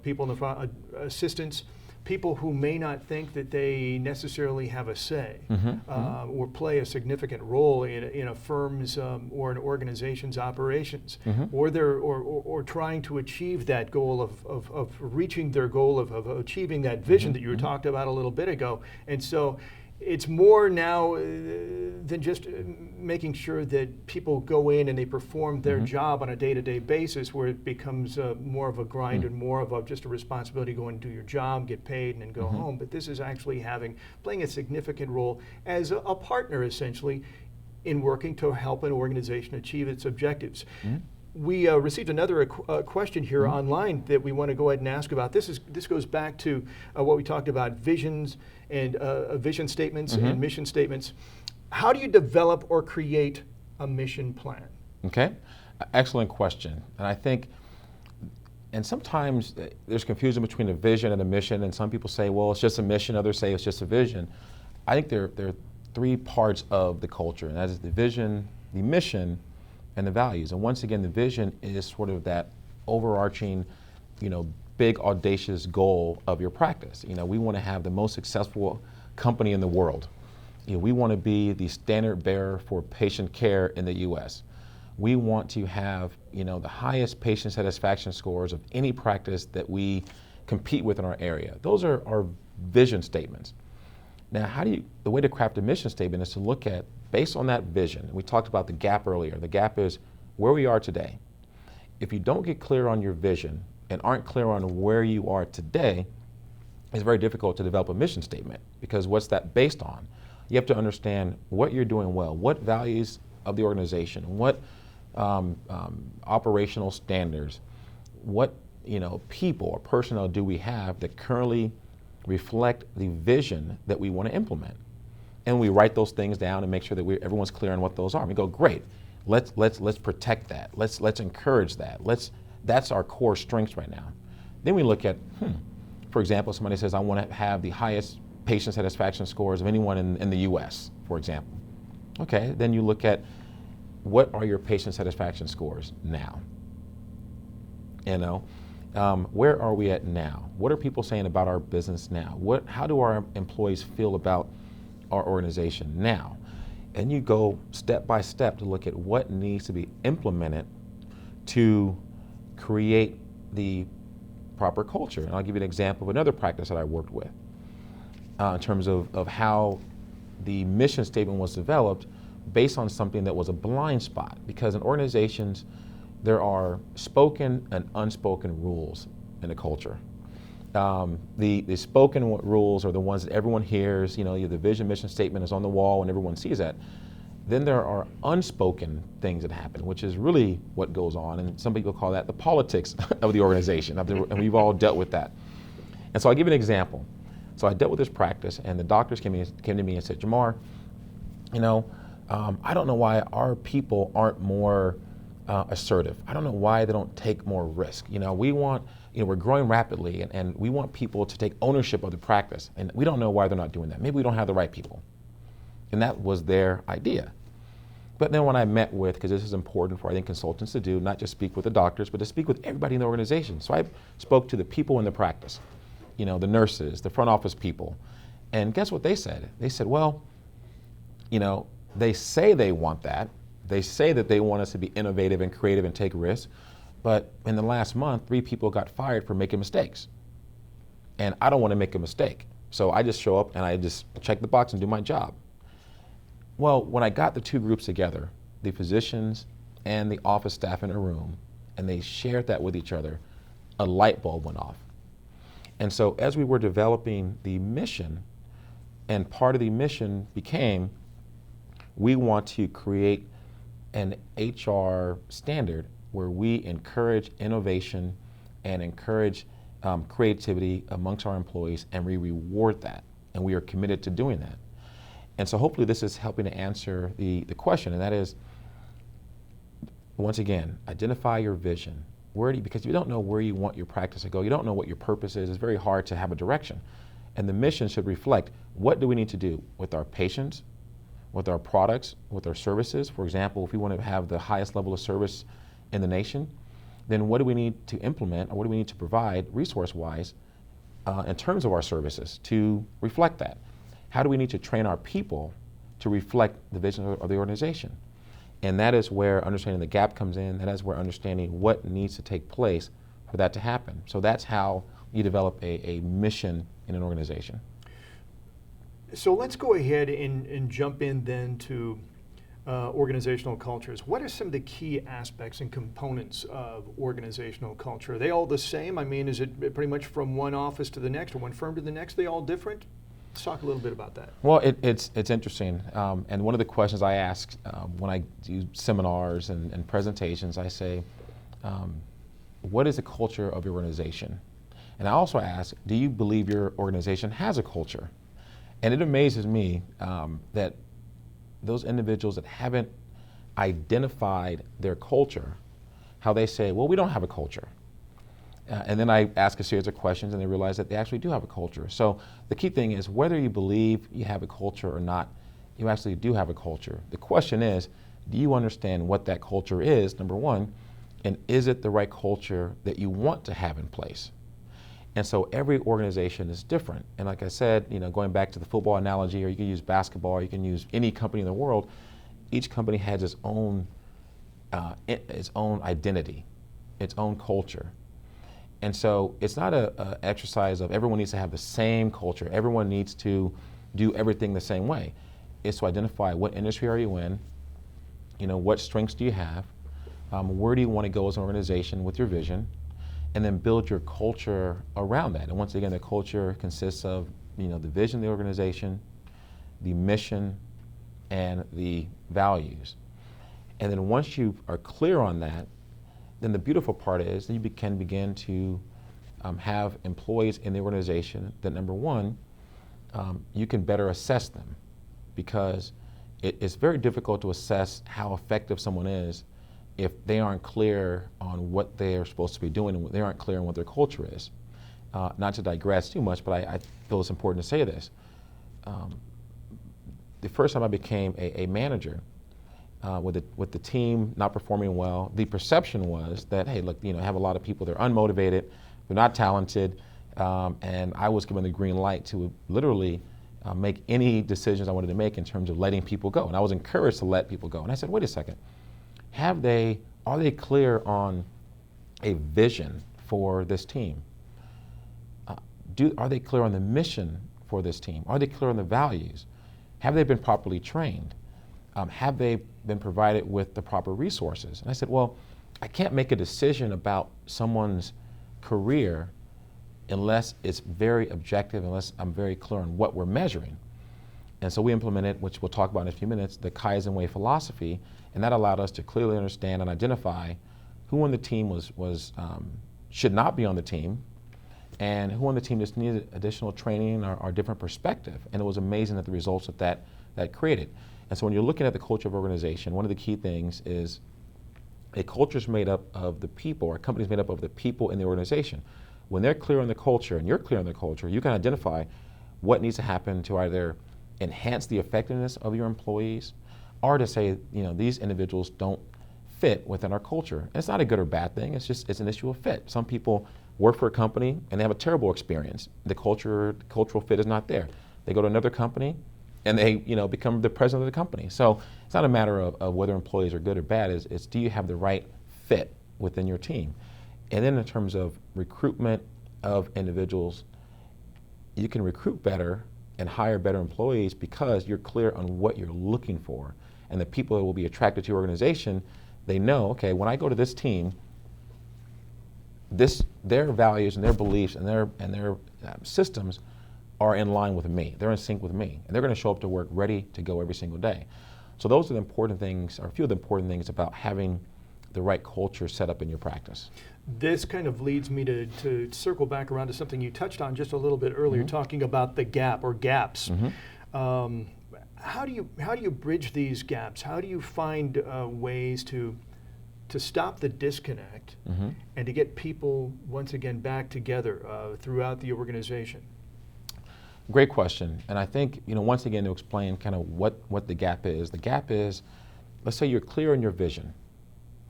people in the front, assistants, people who may not think that they necessarily have a say or play a significant role in a firm's or an organization's operations, or they're or trying to achieve that goal of reaching their goal of achieving that vision that you were talked about a little bit ago. And so it's more now than just making sure that people go in and they perform their job on a day-to-day basis, where it becomes more of a grind and more of just a responsibility to go and do your job, get paid, and then go home. But this is actually playing a significant role as a partner, essentially, in working to help an organization achieve its objectives. We received another question here online that we want to go ahead and ask about. This goes back to what we talked about, visions and vision statements and mission statements. How do you develop or create a mission plan? Okay, excellent question. And I think, and sometimes there's confusion between a vision and a mission, and some people say, well, it's just a mission, others say it's just a vision. I think there are three parts of the culture, and that is the vision, the mission, and the values. And once again, the vision is sort of that overarching, big audacious goal of your practice. We want to have the most successful company in the world. We want to be the standard bearer for patient care in the U.S. We want to have, the highest patient satisfaction scores of any practice that we compete with in our area. Those are our vision statements. Now, the way to craft a mission statement is to look at, based on that vision, we talked about the gap earlier. The gap is where we are today. If you don't get clear on your vision and aren't clear on where you are today, it's very difficult to develop a mission statement, because what's that based on? You have to understand what you're doing well, what values of the organization, what operational standards, what people or personnel do we have that currently reflect the vision that we want to implement. And we write those things down and make sure that everyone's clear on what those are. We go, great, let's protect that. Let's encourage that. That's our core strengths right now. Then we look at, for example, somebody says, I want to have the highest patient satisfaction scores of anyone in the US, for example. Okay, then you look at, what are your patient satisfaction scores now? Where are we at now? What are people saying about our business now? How do our employees feel about our organization now? And you go step by step to look at what needs to be implemented to create the proper culture. And I'll give you an example of another practice that I worked with in terms of how the mission statement was developed based on something that was a blind spot. Because in organizations, there are spoken and unspoken rules in a culture. The spoken rules are the ones that everyone hears. The vision mission statement is on the wall and everyone sees that. Then there are unspoken things that happen, which is really what goes on, and some people call that the politics of the organization, and we've all dealt with that. And so I'll give you an example. So I dealt with this practice, and the doctors came to me and said, Jamar, I don't know why our people aren't more assertive. I don't know why they don't take more risk. We're growing rapidly, and we want people to take ownership of the practice, and we don't know why they're not doing that. Maybe we don't have the right people. And that was their idea. But then when I met with, because this is important for, I think, consultants to do, not just speak with the doctors, but to speak with everybody in the organization. So I spoke to the people in the practice, the nurses, the front office people. And guess what they said? They said, well, they say they want that. They say that they want us to be innovative and creative and take risks. But in the last month, 3 people got fired for making mistakes. And I don't want to make a mistake. So I just show up and I just check the box and do my job. Well, when I got the 2 groups together, the physicians and the office staff in a room, and they shared that with each other, a light bulb went off. And so as we were developing the mission, and part of the mission became, we want to create an HR standard where we encourage innovation and encourage creativity amongst our employees, and we reward that, and we are committed to doing that. And so hopefully this is helping to answer the question, and that is, once again, identify your vision. Because you don't know where you want your practice to go, you don't know what your purpose is, it's very hard to have a direction. And the mission should reflect, what do we need to do with our patients, with our products, with our services? For example, if we want to have the highest level of service in the nation, then what do we need to implement, or what do we need to provide resource-wise in terms of our services to reflect that? How do we need to train our people to reflect the vision of the organization? And that is where understanding the gap comes in. That is where understanding what needs to take place for that to happen. So that's how you develop a mission in an organization. So let's go ahead and jump in then to organizational cultures. What are some of the key aspects and components of organizational culture? Are they all the same? I mean, is it pretty much from one office to the next or one firm to the next? Are they all different? Let's talk a little bit about that. Well, it's interesting, and one of the questions I ask when I do seminars and presentations, I say, what is the culture of your organization? And I also ask, do you believe your organization has a culture? And it amazes me that those individuals that haven't identified their culture, how they say, well, we don't have a culture. And then I ask a series of questions and they realize that they actually do have a culture. So the key thing is whether you believe you have a culture or not, you actually do have a culture. The question is, do you understand what that culture is, number one, and is it the right culture that you want to have in place? And so every organization is different. And like I said, going back to the football analogy, or you can use basketball, or you can use any company in the world, each company has its own identity, its own culture. And so it's not an exercise of everyone needs to have the same culture. Everyone needs to do everything the same way. It's to identify what industry are you in, what strengths do you have, where do you want to go as an organization with your vision, and then build your culture around that. And once again, the culture consists of the vision of the organization, the mission, and the values. And then once you are clear on that, then the beautiful part is that you can begin to have employees in the organization that, number one, you can better assess them, because it's very difficult to assess how effective someone is if they aren't clear on what they're supposed to be doing and they aren't clear on what their culture is. Not to digress too much, but I feel it's important to say this. The first time I became a manager, with the team not performing well, the perception was that, hey, look, I have a lot of people, they're unmotivated, they're not talented, and I was given the green light to literally make any decisions I wanted to make in terms of letting people go. And I was encouraged to let people go. And I said, wait a second. Are they clear on a vision for this team? Are they clear on the mission for this team? Are they clear on the values? Have they been properly trained? Have they been provided with the proper resources? And I said, well, I can't make a decision about someone's career unless it's very objective, unless I'm very clear on what we're measuring. And so we implemented, which we'll talk about in a few minutes, the Kaizen way philosophy, and that allowed us to clearly understand and identify who on the team should not be on the team, and who on the team just needed additional training or different perspective. And it was amazing at the results that created. And so when you're looking at the culture of organization, one of the key things is a culture is made up of the people, or a company is made up of the people in the organization. When they're clear on the culture and you're clear on the culture, you can identify what needs to happen to either enhance the effectiveness of your employees, or to say, these individuals don't fit within our culture. And it's not a good or bad thing, it's an issue of fit. Some people work for a company and they have a terrible experience. The cultural fit is not there. They go to another company and they become the president of the company. So it's not a matter of whether employees are good or bad, it's do you have the right fit within your team? And then in terms of recruitment of individuals, you can recruit better and hire better employees because you're clear on what you're looking for. And the people that will be attracted to your organization, they know, okay, when I go to this team, their values and their beliefs and their systems are in line with me. They're in sync with me. And they're going to show up to work ready to go every single day. So those are the important things, or a few of the important things about having the right culture set up in your practice. This kind of leads me to circle back around to something you touched on just a little bit earlier, talking about the gap or gaps. How do you bridge these gaps? How do you find ways to stop the disconnect and to get people once again back together throughout the organization? Great question. And I think, once again, to explain kind of what the gap is. The gap is, let's say you're clear on your vision,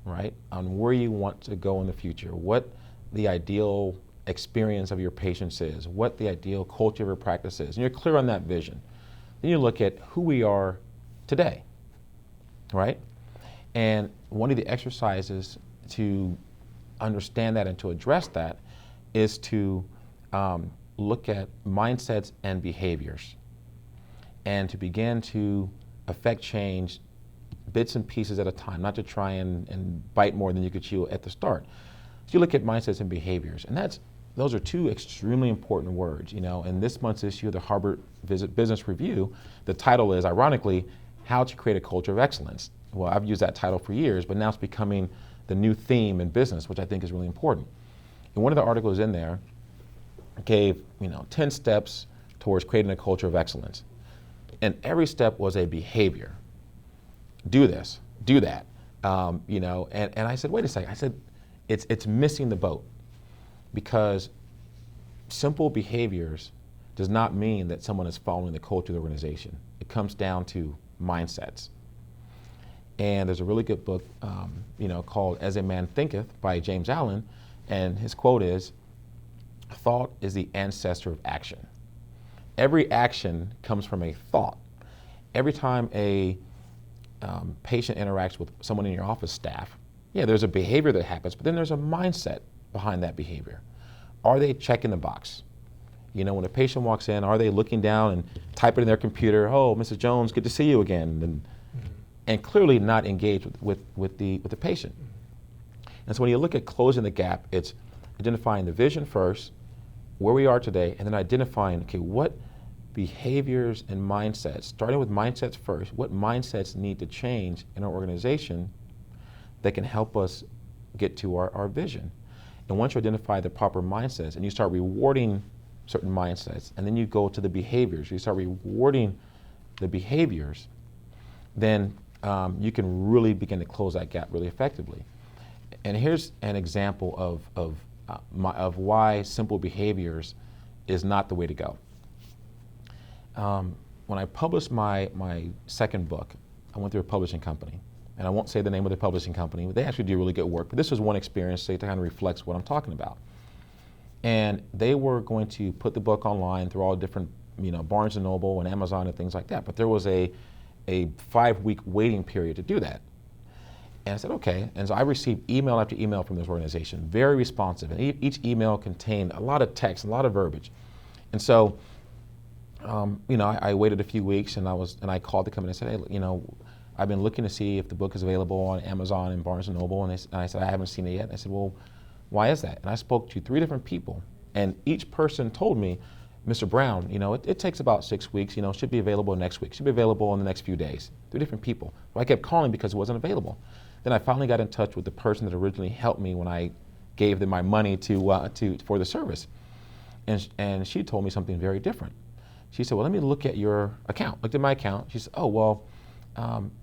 right? On where you want to go in the future, what the ideal experience of your patients is, what the ideal culture of your practice is, and you're clear on that vision. Then you look at who we are today, right? And one of the exercises to understand that and to address that is to look at mindsets and behaviors. and to begin to affect change bits and pieces at a time, not to try and bite more than you could chew at the start. So you look at mindsets and behaviors, and those are two extremely important words. In this month's issue of the Harvard Business Review, the title is, ironically, How to Create a Culture of Excellence. Well, I've used that title for years, but now it's becoming the new theme in business, which I think is really important. And one of the articles in there gave 10 steps towards creating a culture of excellence. And every step was a behavior. Do this, do that. And I said, wait a second. I said, it's missing the boat, because simple behaviors does not mean that someone is following the culture of the organization. It comes down to mindsets. And there's a really good book, called As a Man Thinketh by James Allen, and his quote is, "Thought is the ancestor of action." Every action comes from a thought. Every time a patient interacts with someone in your office staff, there's a behavior that happens, but then there's a mindset behind that behavior. Are they checking the box? When a patient walks in, are they looking down and typing in their computer, "Oh, Mrs. Jones, good to see you again," and clearly not engaged with the patient. And so when you look at closing the gap, it's identifying the vision first, where we are today, and then identifying, okay, what behaviors and mindsets, starting with mindsets first, what mindsets need to change in our organization that can help us get to our vision. And once you identify the proper mindsets and you start rewarding certain mindsets, and then you go to the behaviors, you start rewarding the behaviors, then you can really begin to close that gap really effectively. And here's an example of why simple behaviors is not the way to go. When I published my second book, I went through a publishing company. And I won't say the name of the publishing company, but they actually do really good work. But this was one experience that kind of reflects what I'm talking about. And they were going to put the book online through all different, Barnes & Noble and Amazon and things like that. But there was a 5-week waiting period to do that. And I said, okay. And so I received email after email from this organization, very responsive. And each email contained a lot of text, a lot of verbiage. And so, I waited a few weeks, and I called the company and said, hey, I've been looking to see if the book is available on Amazon and Barnes & Noble. And I said, I haven't seen it yet. And I said, well, why is that? And I spoke to 3 different people. And each person told me, Mr. Brown, it takes about 6 weeks, should be available next week, should be available in the next few days. 3 different people. So I kept calling because it wasn't available. Then I finally got in touch with the person that originally helped me when I gave them my money for the service. And she told me something very different. She said, well, let me look at your account. Looked at my account. She said, oh, well,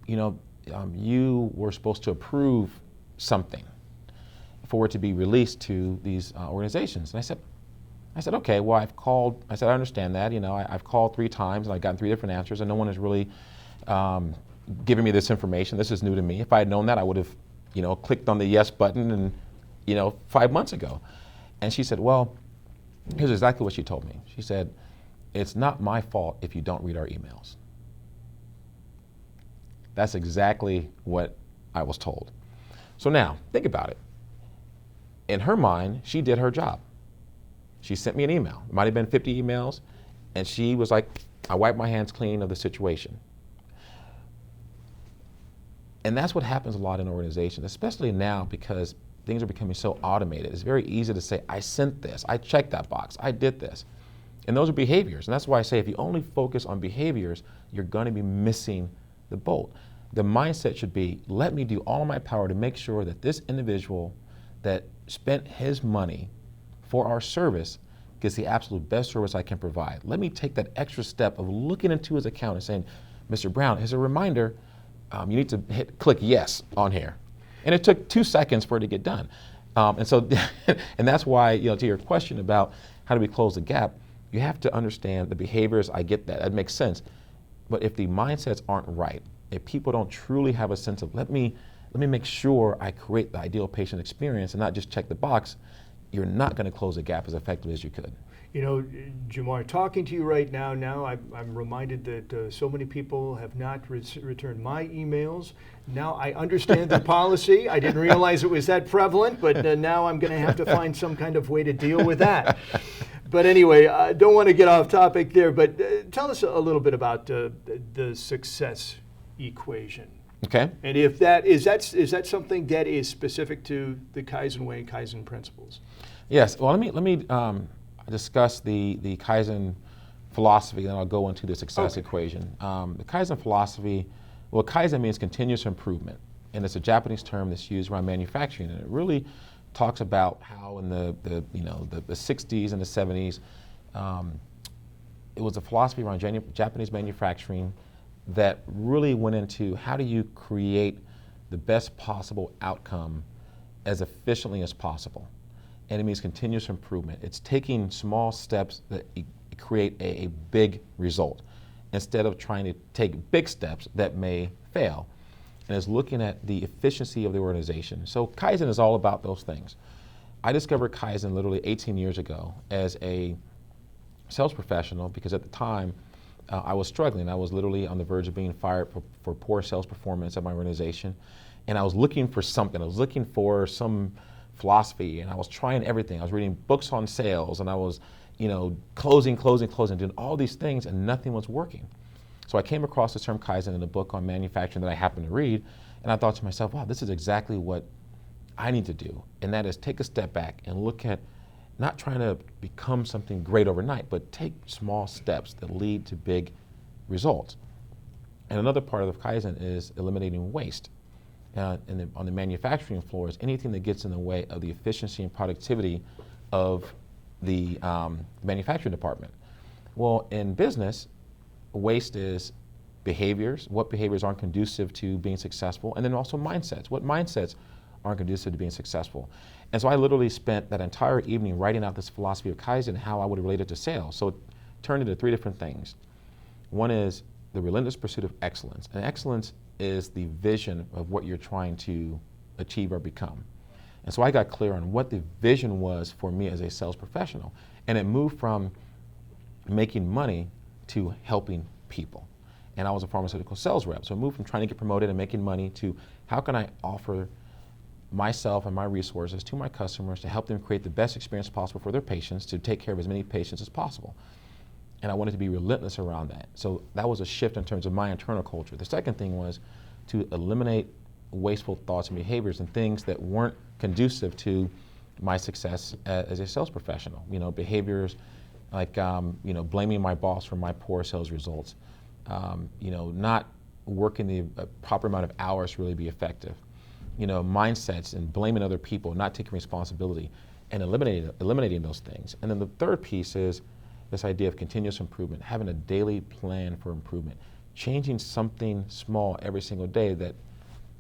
you were supposed to approve something for it to be released to these organizations. And I said, okay, well, I've called. I said, I understand that. I've called 3 times and I've gotten 3 different answers, and no one has really given me this information. This is new to me. If I had known that, I would have, clicked on the yes button and, 5 months ago. And she said, well, here's exactly what she told me. She said, it's not my fault if you don't read our emails. That's exactly what I was told. So now, think about it. In her mind, she did her job. She sent me an email. It might have been 50 emails, and she was like, I wiped my hands clean of the situation. And that's what happens a lot in organizations, especially now because things are becoming so automated. It's very easy to say, I sent this, I checked that box, I did this. And those are behaviors. And that's why I say if you only focus on behaviors, you're going to be missing the boat. The mindset should be, let me do all of my power to make sure that this individual that spent his money for our service gets the absolute best service I can provide. Let me take that extra step of looking into his account and saying, Mr. Brown, as a reminder, you need to click yes on here. And it took 2 seconds for it to get done. And that's why, to your question about how do we close the gap, you have to understand the behaviors. I get that. That makes sense. But if the mindsets aren't right, if people don't truly have a sense of let me make sure I create the ideal patient experience and not just check the box, you're not going to close the gap as effectively as you could. Jamar, talking to you right now, I'm reminded that so many people have not returned my emails. Now I understand the policy. I didn't realize it was that prevalent, but now I'm going to have to find some kind of way to deal with that. But anyway, I don't want to get off topic there, but tell us a little bit about the success equation. Okay. And if that is that something that is specific to the Kaizen way and Kaizen principles? Yes. Well, let me discuss the Kaizen philosophy, then I'll go into the success equation. The Kaizen philosophy, well, Kaizen means continuous improvement, and it's a Japanese term that's used around manufacturing, and it really talks about how in the 60s and the 70s, it was a philosophy around Japanese manufacturing that really went into how do you create the best possible outcome as efficiently as possible. And it means continuous improvement. It's taking small steps that create a big result instead of trying to take big steps that may fail. And it's looking at the efficiency of the organization. So Kaizen is all about those things. I discovered Kaizen literally 18 years ago as a sales professional because at the time I was struggling. I was literally on the verge of being fired for poor sales performance at my organization. And I was looking for something. I was looking for some philosophy, and I was trying everything. I was reading books on sales, and I was closing, doing all these things, and nothing was working. So I came across the term Kaizen in a book on manufacturing that I happened to read, and I thought to myself, wow, this is exactly what I need to do. And that is take a step back and look at not trying to become something great overnight, but take small steps that lead to big results. And another part of the Kaizen is eliminating waste. On the manufacturing floor is anything that gets in the way of the efficiency and productivity of the manufacturing department. Well, in business, waste is behaviors, what behaviors aren't conducive to being successful, and then also mindsets, what mindsets aren't conducive to being successful. And so I literally spent that entire evening writing out this philosophy of Kaizen and how I would relate it to sales. So it turned into three different things. One is the relentless pursuit of excellence. And excellence is the vision of what you're trying to achieve or become. And so I got clear on what the vision was for me as a sales professional. And it moved from making money to helping people. And I was a pharmaceutical sales rep. So I moved from trying to get promoted and making money to how can I offer myself and my resources to my customers to help them create the best experience possible for their patients, to take care of as many patients as possible. And I wanted to be relentless around that. So that was a shift in terms of my internal culture. The second thing was to eliminate wasteful thoughts and behaviors and things that weren't conducive to my success as a sales professional. Behaviors like blaming my boss for my poor sales results, not working the proper amount of hours to really be effective, mindsets and blaming other people, not taking responsibility, and eliminating those things. And then the third piece is this idea of continuous improvement, having a daily plan for improvement, changing something small every single day that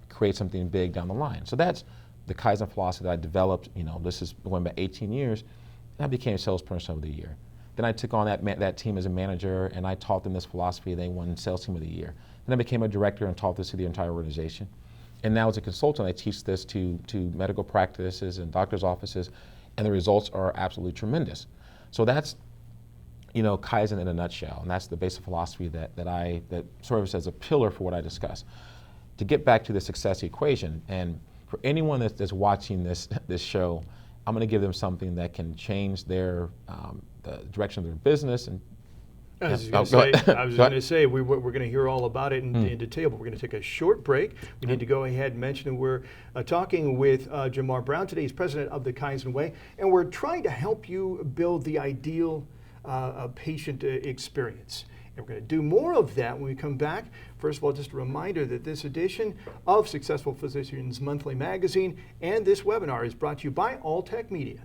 creates something big down the line. So that's the Kaizen philosophy that I developed. This is going back 18 years, and I became salesperson of the year. Then I took on that team as a manager, and I taught them this philosophy. They won sales team of the year. Then I became a director and taught this to the entire organization. And now as a consultant, I teach this to medical practices and doctors' offices, and the results are absolutely tremendous. So that's Kaizen in a nutshell, and that's the basic philosophy that serves as a pillar for what I discuss. To get back to the success equation, and for anyone that's watching this show, I'm going to give them something that can change the direction of their business. And I was going to say we're going to hear all about it in detail, but we're going to take a short break. We need to go ahead and mention that we're talking with Marr Brown today. He's president of the Kaizen Way, and we're trying to help you build the ideal patient experience. And we're going to do more of that when we come back. First of all, just a reminder that this edition of Successful Physicians Monthly Magazine and this webinar is brought to you by Alltech Media.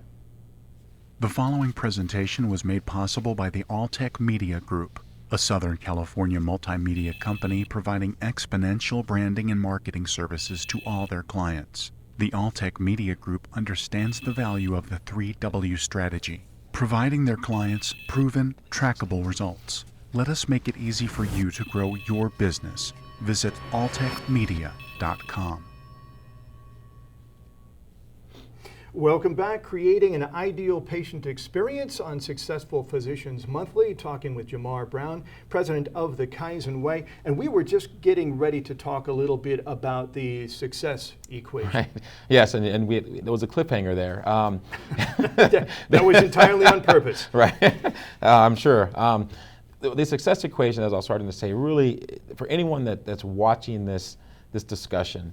The following presentation was made possible by the Alltech Media Group, a Southern California multimedia company providing exponential branding and marketing services to all their clients. The Alltech Media Group understands the value of the 3W strategy, providing their clients proven, trackable results. Let us make it easy for you to grow your business. Visit alltechmedia.com. Welcome back. Creating an ideal patient experience on Successful Physicians Monthly, talking with Marr Brown, president of the Kaizen Way. And we were just getting ready to talk a little bit about the success equation. Right. Yes, and there was a cliffhanger there. That was entirely on purpose. Right. I'm sure. The success equation, as I was starting to say, really, for anyone that's watching this discussion,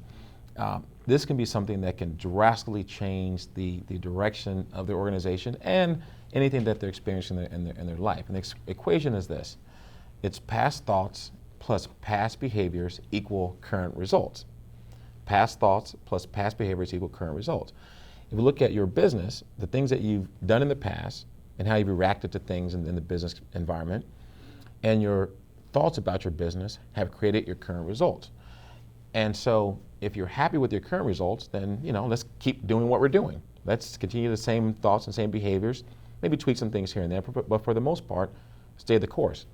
this can be something that can drastically change the direction of their organization and anything that they're experiencing in their life. And the equation is this. It's past thoughts plus past behaviors equal current results. Past thoughts plus past behaviors equal current results. If you look at your business, the things that you've done in the past and how you've reacted to things in the business environment, and your thoughts about your business have created your current results. And so if you're happy with your current results, then let's keep doing what we're doing. Let's continue the same thoughts and same behaviors, maybe tweak some things here and there, but for the most part, stay the course.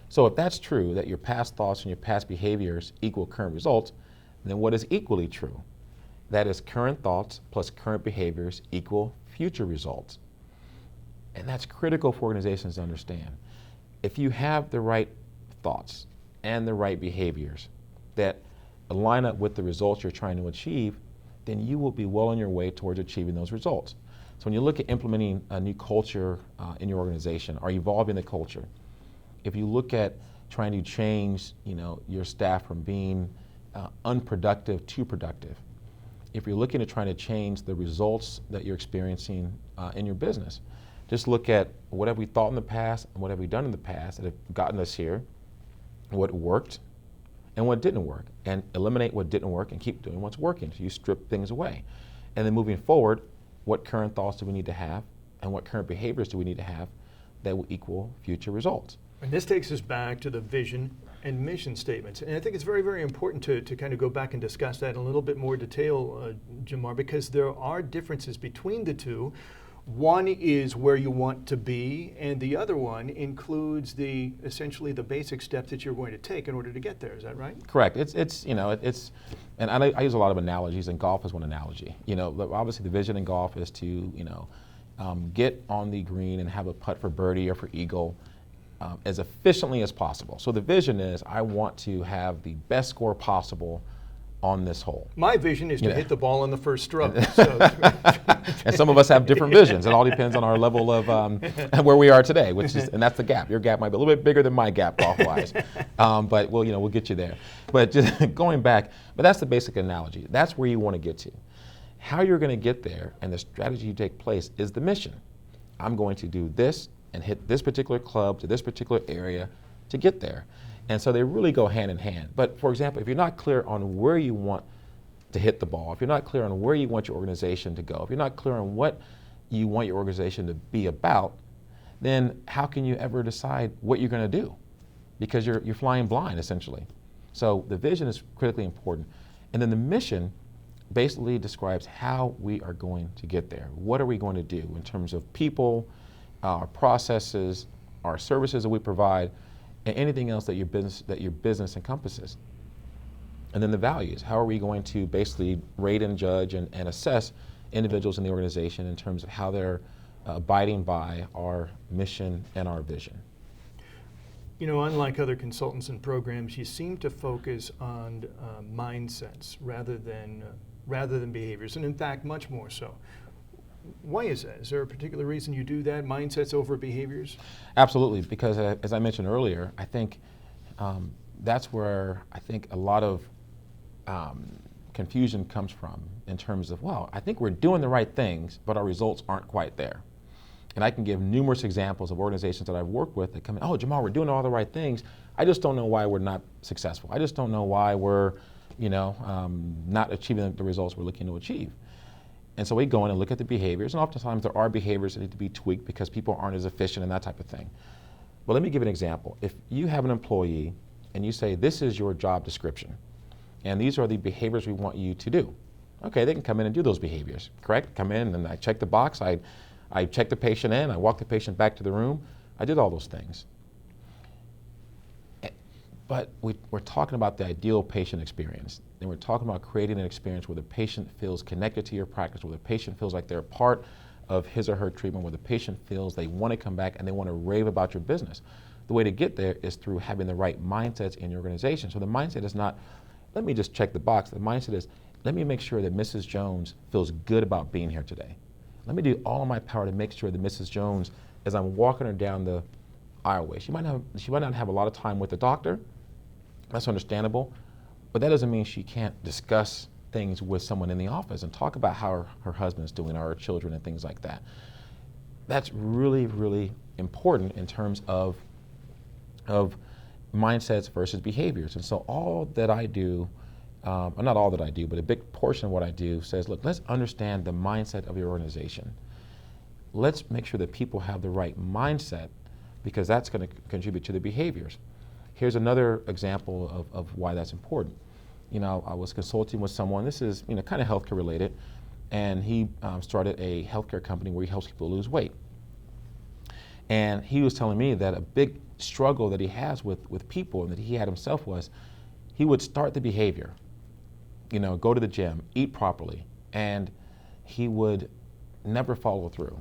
So if that's true, that your past thoughts and your past behaviors equal current results, then what is equally true? That is current thoughts plus current behaviors equal future results. And that's critical for organizations to understand. If you have the right thoughts and the right behaviors that line up with the results you're trying to achieve, then you will be well on your way towards achieving those results. So when you look at implementing a new culture in your organization or evolving the culture, if you look at trying to change your staff from being unproductive to productive, if you're looking at trying to change the results that you're experiencing in your business, just look at what have we thought in the past and what have we done in the past that have gotten us here, what worked and what didn't work, and eliminate what didn't work and keep doing what's working. So you strip things away. And then moving forward, what current thoughts do we need to have and what current behaviors do we need to have that will equal future results? And this takes us back to the vision and mission statements. And I think it's very, very important to kind of go back and discuss that in a little bit more detail, Marr, because there are differences between the two. One is where you want to be, and the other one includes essentially the basic steps that you're going to take in order to get there. Is that right? Correct. And I use a lot of analogies, and golf is one analogy. Obviously the vision in golf is to get on the green and have a putt for birdie or for eagle as efficiently as possible. So the vision is I want to have the best score possible on this hole. My vision is to hit the ball on the first stroke. And some of us have different visions. It all depends on our level of where we are today, and that's the gap. Your gap might be a little bit bigger than my gap golf-wise, but we'll get you there. But just going back, but that's the basic analogy. That's where you want to get to. How you're going to get there and the strategy you take place is the mission. I'm going to do this and hit this particular club to this particular area to get there. And so they really go hand in hand. But for example, if you're not clear on where you want to hit the ball, if you're not clear on where you want your organization to go, if you're not clear on what you want your organization to be about, then how can you ever decide what you're going to do? Because you're flying blind, essentially. So the vision is critically important. And then the mission basically describes how we are going to get there. What are we going to do in terms of people, our processes, our services that we provide, and anything else that your business encompasses. And then the values. How are we going to basically rate and judge and assess individuals in the organization in terms of how they're abiding by our mission and our vision? Unlike other consultants and programs, you seem to focus on mindsets rather than behaviors, and in fact, much more so. Why is that? Is there a particular reason you do that, mindsets over behaviors? Absolutely, because as I mentioned earlier, I think that's where I think a lot of confusion comes from in terms of, I think we're doing the right things, but our results aren't quite there. And I can give numerous examples of organizations that I've worked with that come in, Marr, we're doing all the right things. I just don't know why we're not successful. I just don't know why we're not achieving the results we're looking to achieve. And so we go in and look at the behaviors, and oftentimes there are behaviors that need to be tweaked because people aren't as efficient and that type of thing. Well, let me give an example. If you have an employee and you say, this is your job description, and these are the behaviors we want you to do. Okay, they can come in and do those behaviors, correct? Come in and I check the box, I check the patient in, I walk the patient back to the room, I did all those things. But we're talking about the ideal patient experience. And we're talking about creating an experience where the patient feels connected to your practice, where the patient feels like they're a part of his or her treatment, where the patient feels they want to come back and they want to rave about your business. The way to get there is through having the right mindsets in your organization. So the mindset is not, let me just check the box. The mindset is, let me make sure that Mrs. Jones feels good about being here today. Let me do all of my power to make sure that Mrs. Jones, as I'm walking her down the aisleway, she might not have a lot of time with the doctor. That's understandable, but that doesn't mean she can't discuss things with someone in the office and talk about how her husband's doing or her children and things like that. That's really, really important in terms of mindsets versus behaviors. And so all that I do, not all that I do, but a big portion of what I do says, look, let's understand the mindset of your organization. Let's make sure that people have the right mindset, because that's going to contribute to the behaviors. Here's another example of why that's important. I was consulting with someone, this is kind of healthcare related, and he started a healthcare company where he helps people lose weight. And he was telling me that a big struggle that he has with people and that he had himself was, he would start the behavior, go to the gym, eat properly, and he would never follow through.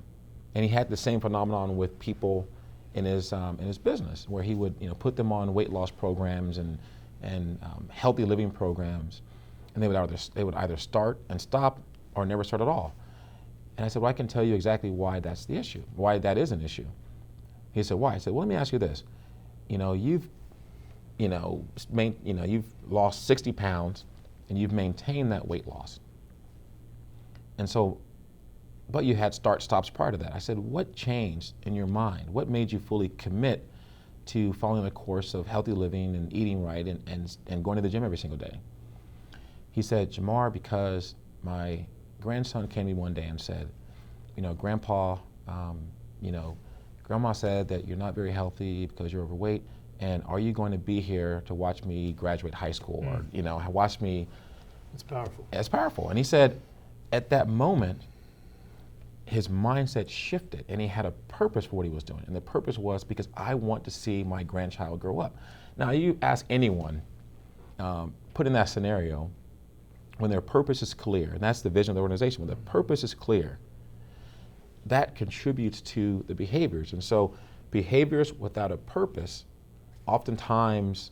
And he had the same phenomenon with people in his business, where he would put them on weight loss programs and healthy living programs, and they would either start and stop or never start at all. And I said, well, I can tell you exactly why that's the issue, why that is an issue. He said, why? I said, well, let me ask you this. You've lost 60 pounds and you've maintained that weight loss. And so, but you had start-stops prior to that. I said, what changed in your mind? What made you fully commit to following a course of healthy living and eating right and going to the gym every single day? He said, Jamar, because my grandson came to me one day and said, Grandpa, Grandma said that you're not very healthy because you're overweight, and are you going to be here to watch me graduate high school or, watch me? It's powerful. It's powerful. And he said, at that moment, his mindset shifted and he had a purpose for what he was doing. And the purpose was because I want to see my grandchild grow up. Now, you ask anyone, put in that scenario, when their purpose is clear, and that's the vision of the organization, when the purpose is clear, that contributes to the behaviors. And so behaviors without a purpose oftentimes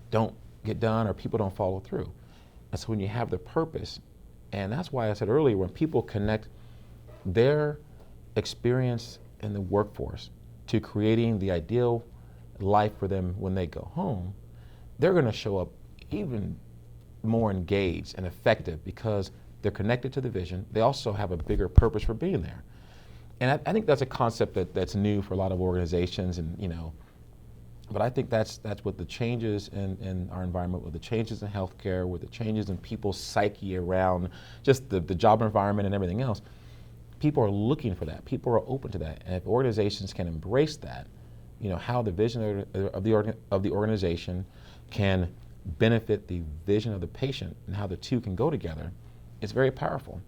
don't get done or people don't follow through. And so when you have the purpose, and that's why I said earlier, when people connect their experience in the workforce to creating the ideal life for them when they go home, they're going to show up even more engaged and effective because they're connected to the vision. They also have a bigger purpose for being there. And I think that's a concept that's new for a lot of organizations, and but I think that's what the changes in our environment, with the changes in healthcare, with the changes in people's psyche around just the job environment and everything else. People are looking for that. People are open to that. And if organizations can embrace that, how the vision of the organization can benefit the vision of the patient and how the two can go together, it's very powerful.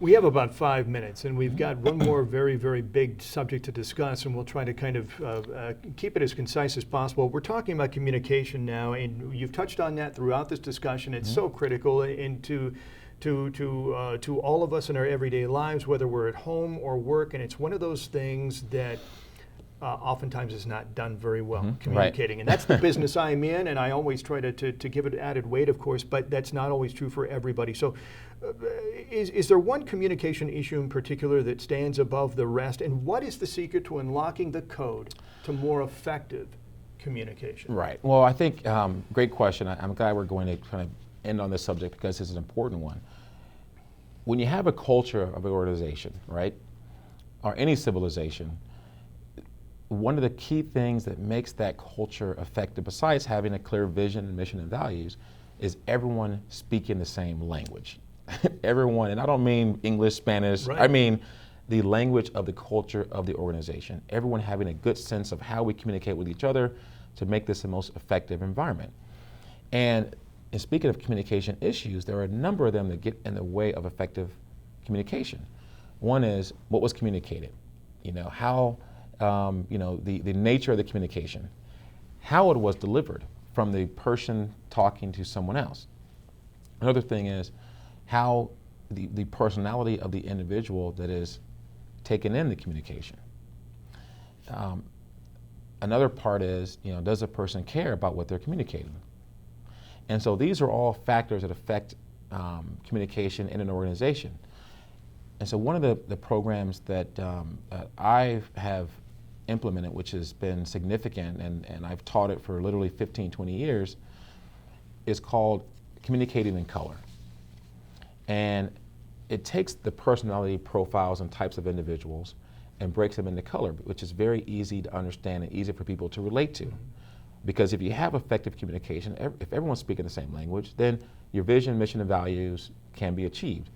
We have about 5 minutes, and we've got one more very, very big subject to discuss, and we'll try to kind of keep it as concise as possible. We're talking about communication now, and you've touched on that throughout this discussion. It's so critical to all of us in our everyday lives, whether we're at home or work, and it's one of those things that oftentimes is not done very well, communicating. Right. And that's the business I'm in, and I always try to give it added weight, of course, but that's not always true for everybody. So is there one communication issue in particular that stands above the rest, and what is the secret to unlocking the code to more effective communication? Right. Well, I think, great question. I'm glad we're going to kind of end on this subject because it's an important one. When you have a culture of an organization, right, or any civilization, one of the key things that makes that culture effective, besides having a clear vision and mission and values, is everyone speaking the same language. Everyone, and I don't mean English, Spanish, right. I mean the language of the culture of the organization. Everyone having a good sense of how we communicate with each other to make this the most effective environment. And speaking of communication issues, there are a number of them that get in the way of effective communication. One is what was communicated, how the nature of the communication, how it was delivered, from the person talking to someone else. Another thing is how the personality of the individual that is taking in the communication. Another part is, does a person care about what they're communicating? And so these are all factors that affect communication in an organization. And so one of the programs that I have implemented, which has been significant, and I've taught it for literally 15, 20 years, is called Communicating in Color. And it takes the personality profiles and types of individuals and breaks them into color, which is very easy to understand and easy for people to relate to. Because if you have effective communication, if everyone's speaking the same language, then your vision, mission, and values can be achieved.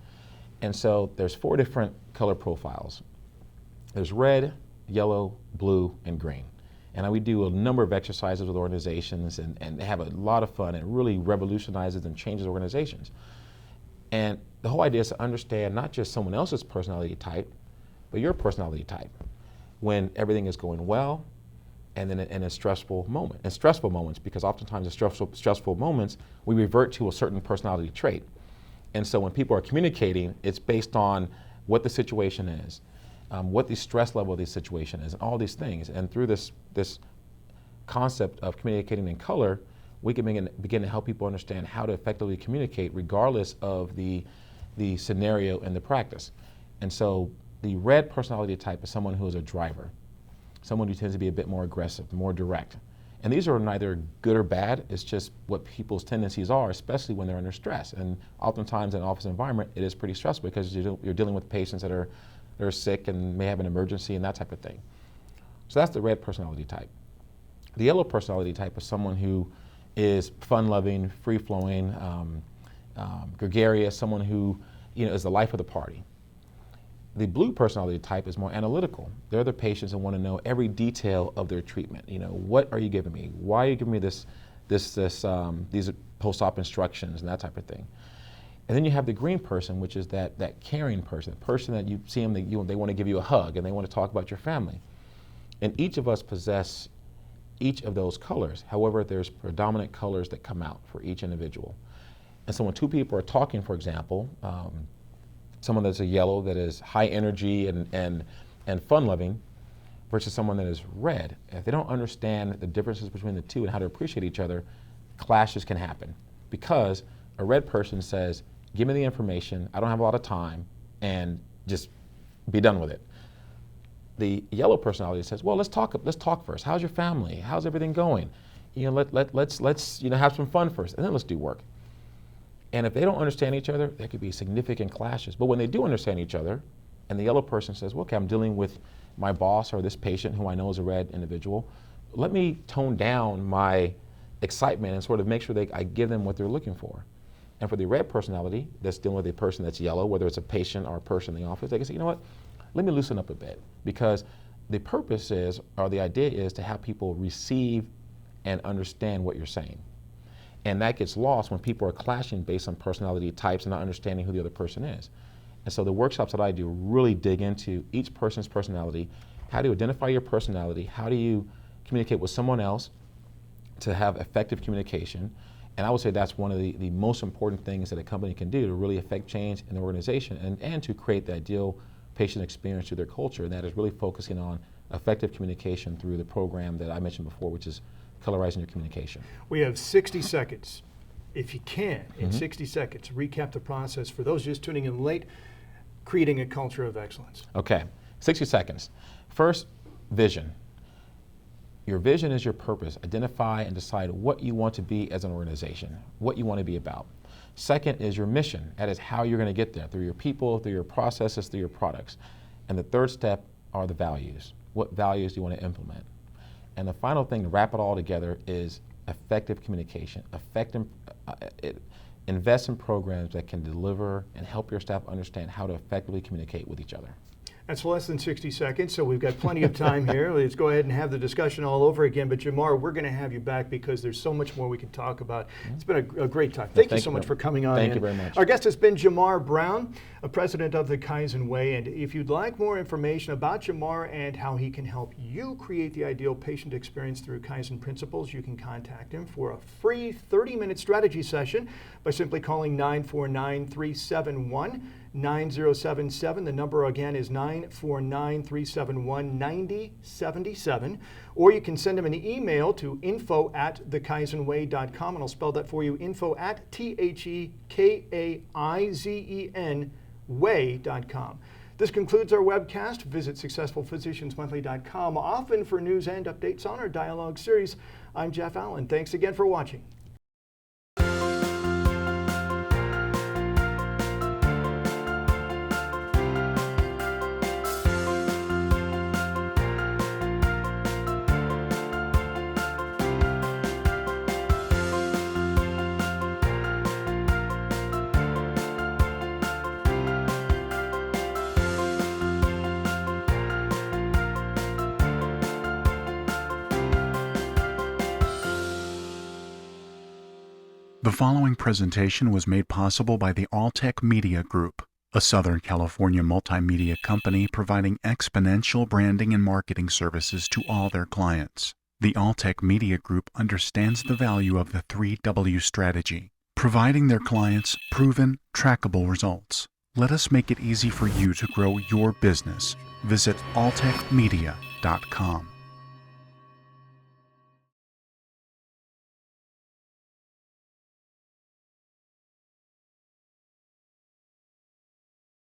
And so there's 4 different color profiles. There's red, yellow, blue, and green. And we do a number of exercises with organizations and have a lot of fun. It really revolutionizes and changes organizations. And the whole idea is to understand not just someone else's personality type, but your personality type when everything is going well, and then in a stressful moment. And stressful moments, because oftentimes in stressful moments, we revert to a certain personality trait. And so when people are communicating, it's based on what the situation is, what the stress level of the situation is, and all these things. And through this concept of communicating in color, we can begin to help people understand how to effectively communicate regardless of the scenario and the practice. And so the red personality type is someone who is a driver, someone who tends to be a bit more aggressive, more direct. And these are neither good or bad, it's just what people's tendencies are, especially when they're under stress. And oftentimes in an office environment, it is pretty stressful because you're dealing with patients that are sick and may have an emergency and that type of thing. So that's the red personality type. The yellow personality type is someone who is fun-loving, free-flowing, gregarious, someone who is the life of the party. The blue personality type is more analytical. They're the patients that want to know every detail of their treatment. What are you giving me? Why are you giving me these post-op instructions and that type of thing? And then you have the green person, which is that caring person, the person that you see them, they want to give you a hug and they want to talk about your family. And each of us possess each of those colors. However, there's predominant colors that come out for each individual. And so when 2 people are talking, for example, someone that's a yellow that is high energy and fun-loving versus someone that is red, if they don't understand the differences between the two and how to appreciate each other, clashes can happen. Because a red person says, give me the information, I don't have a lot of time, and just be done with it. The yellow personality says, well, let's talk first. How's your family? How's everything going? Let's have some fun first, and then let's do work. And if they don't understand each other, there could be significant clashes. But when they do understand each other, and the yellow person says, well, okay, I'm dealing with my boss or this patient who I know is a red individual, let me tone down my excitement and sort of make sure that I give them what they're looking for. And for the red personality that's dealing with a person that's yellow, whether it's a patient or a person in the office, they can say, you know what, let me loosen up a bit. Because the purpose is, or the idea is, to have people receive and understand what you're saying. And that gets lost when people are clashing based on personality types and not understanding who the other person is. And so the workshops that I do really dig into each person's personality, how to identify your personality, how do you communicate with someone else to have effective communication. And I would say that's one of the most important things that a company can do to really affect change in the organization and to create the ideal patient experience through their culture. And that is really focusing on effective communication through the program that I mentioned before, which is colorizing your communication. We have 60 seconds. If you can, in 60 seconds, recap the process for those just tuning in late, creating a culture of excellence. Okay, 60 seconds. First, vision. Your vision is your purpose. Identify and decide what you want to be as an organization, what you want to be about. Second is your mission. That is how you're going to get there, through your people, through your processes, through your products. And the third step are the values. What values do you want to implement? And the final thing to wrap it all together is effective communication. Invest in programs that can deliver and help your staff understand how to effectively communicate with each other. That's less than 60 seconds, so we've got plenty of time here. Let's go ahead and have the discussion all over again. But Jamar, we're going to have you back because there's so much more we can talk about. It's been a great time. Thank you so much for coming on. Thank you very much. Our guest has been Marr Brown, a president of the Kaizen Way. And if you'd like more information about Jamar and how he can help you create the ideal patient experience through Kaizen principles, you can contact him for a free 30-minute strategy session by simply calling 949-371-9077. The number again is 949-371-9077. Or you can send him an email to info@thekaizenway.com, and I'll spell that for you, info@THEKAIZEN way.com. This concludes our webcast. Visit successfulphysiciansmonthly.com often for news and updates on our dialogue series. I'm Jeff Allen. Thanks again for watching. The following presentation was made possible by the Alltech Media Group, a Southern California multimedia company providing exponential branding and marketing services to all their clients. The Alltech Media Group understands the value of the 3W strategy, providing their clients proven, trackable results. Let us make it easy for you to grow your business. Visit alltechmedia.com.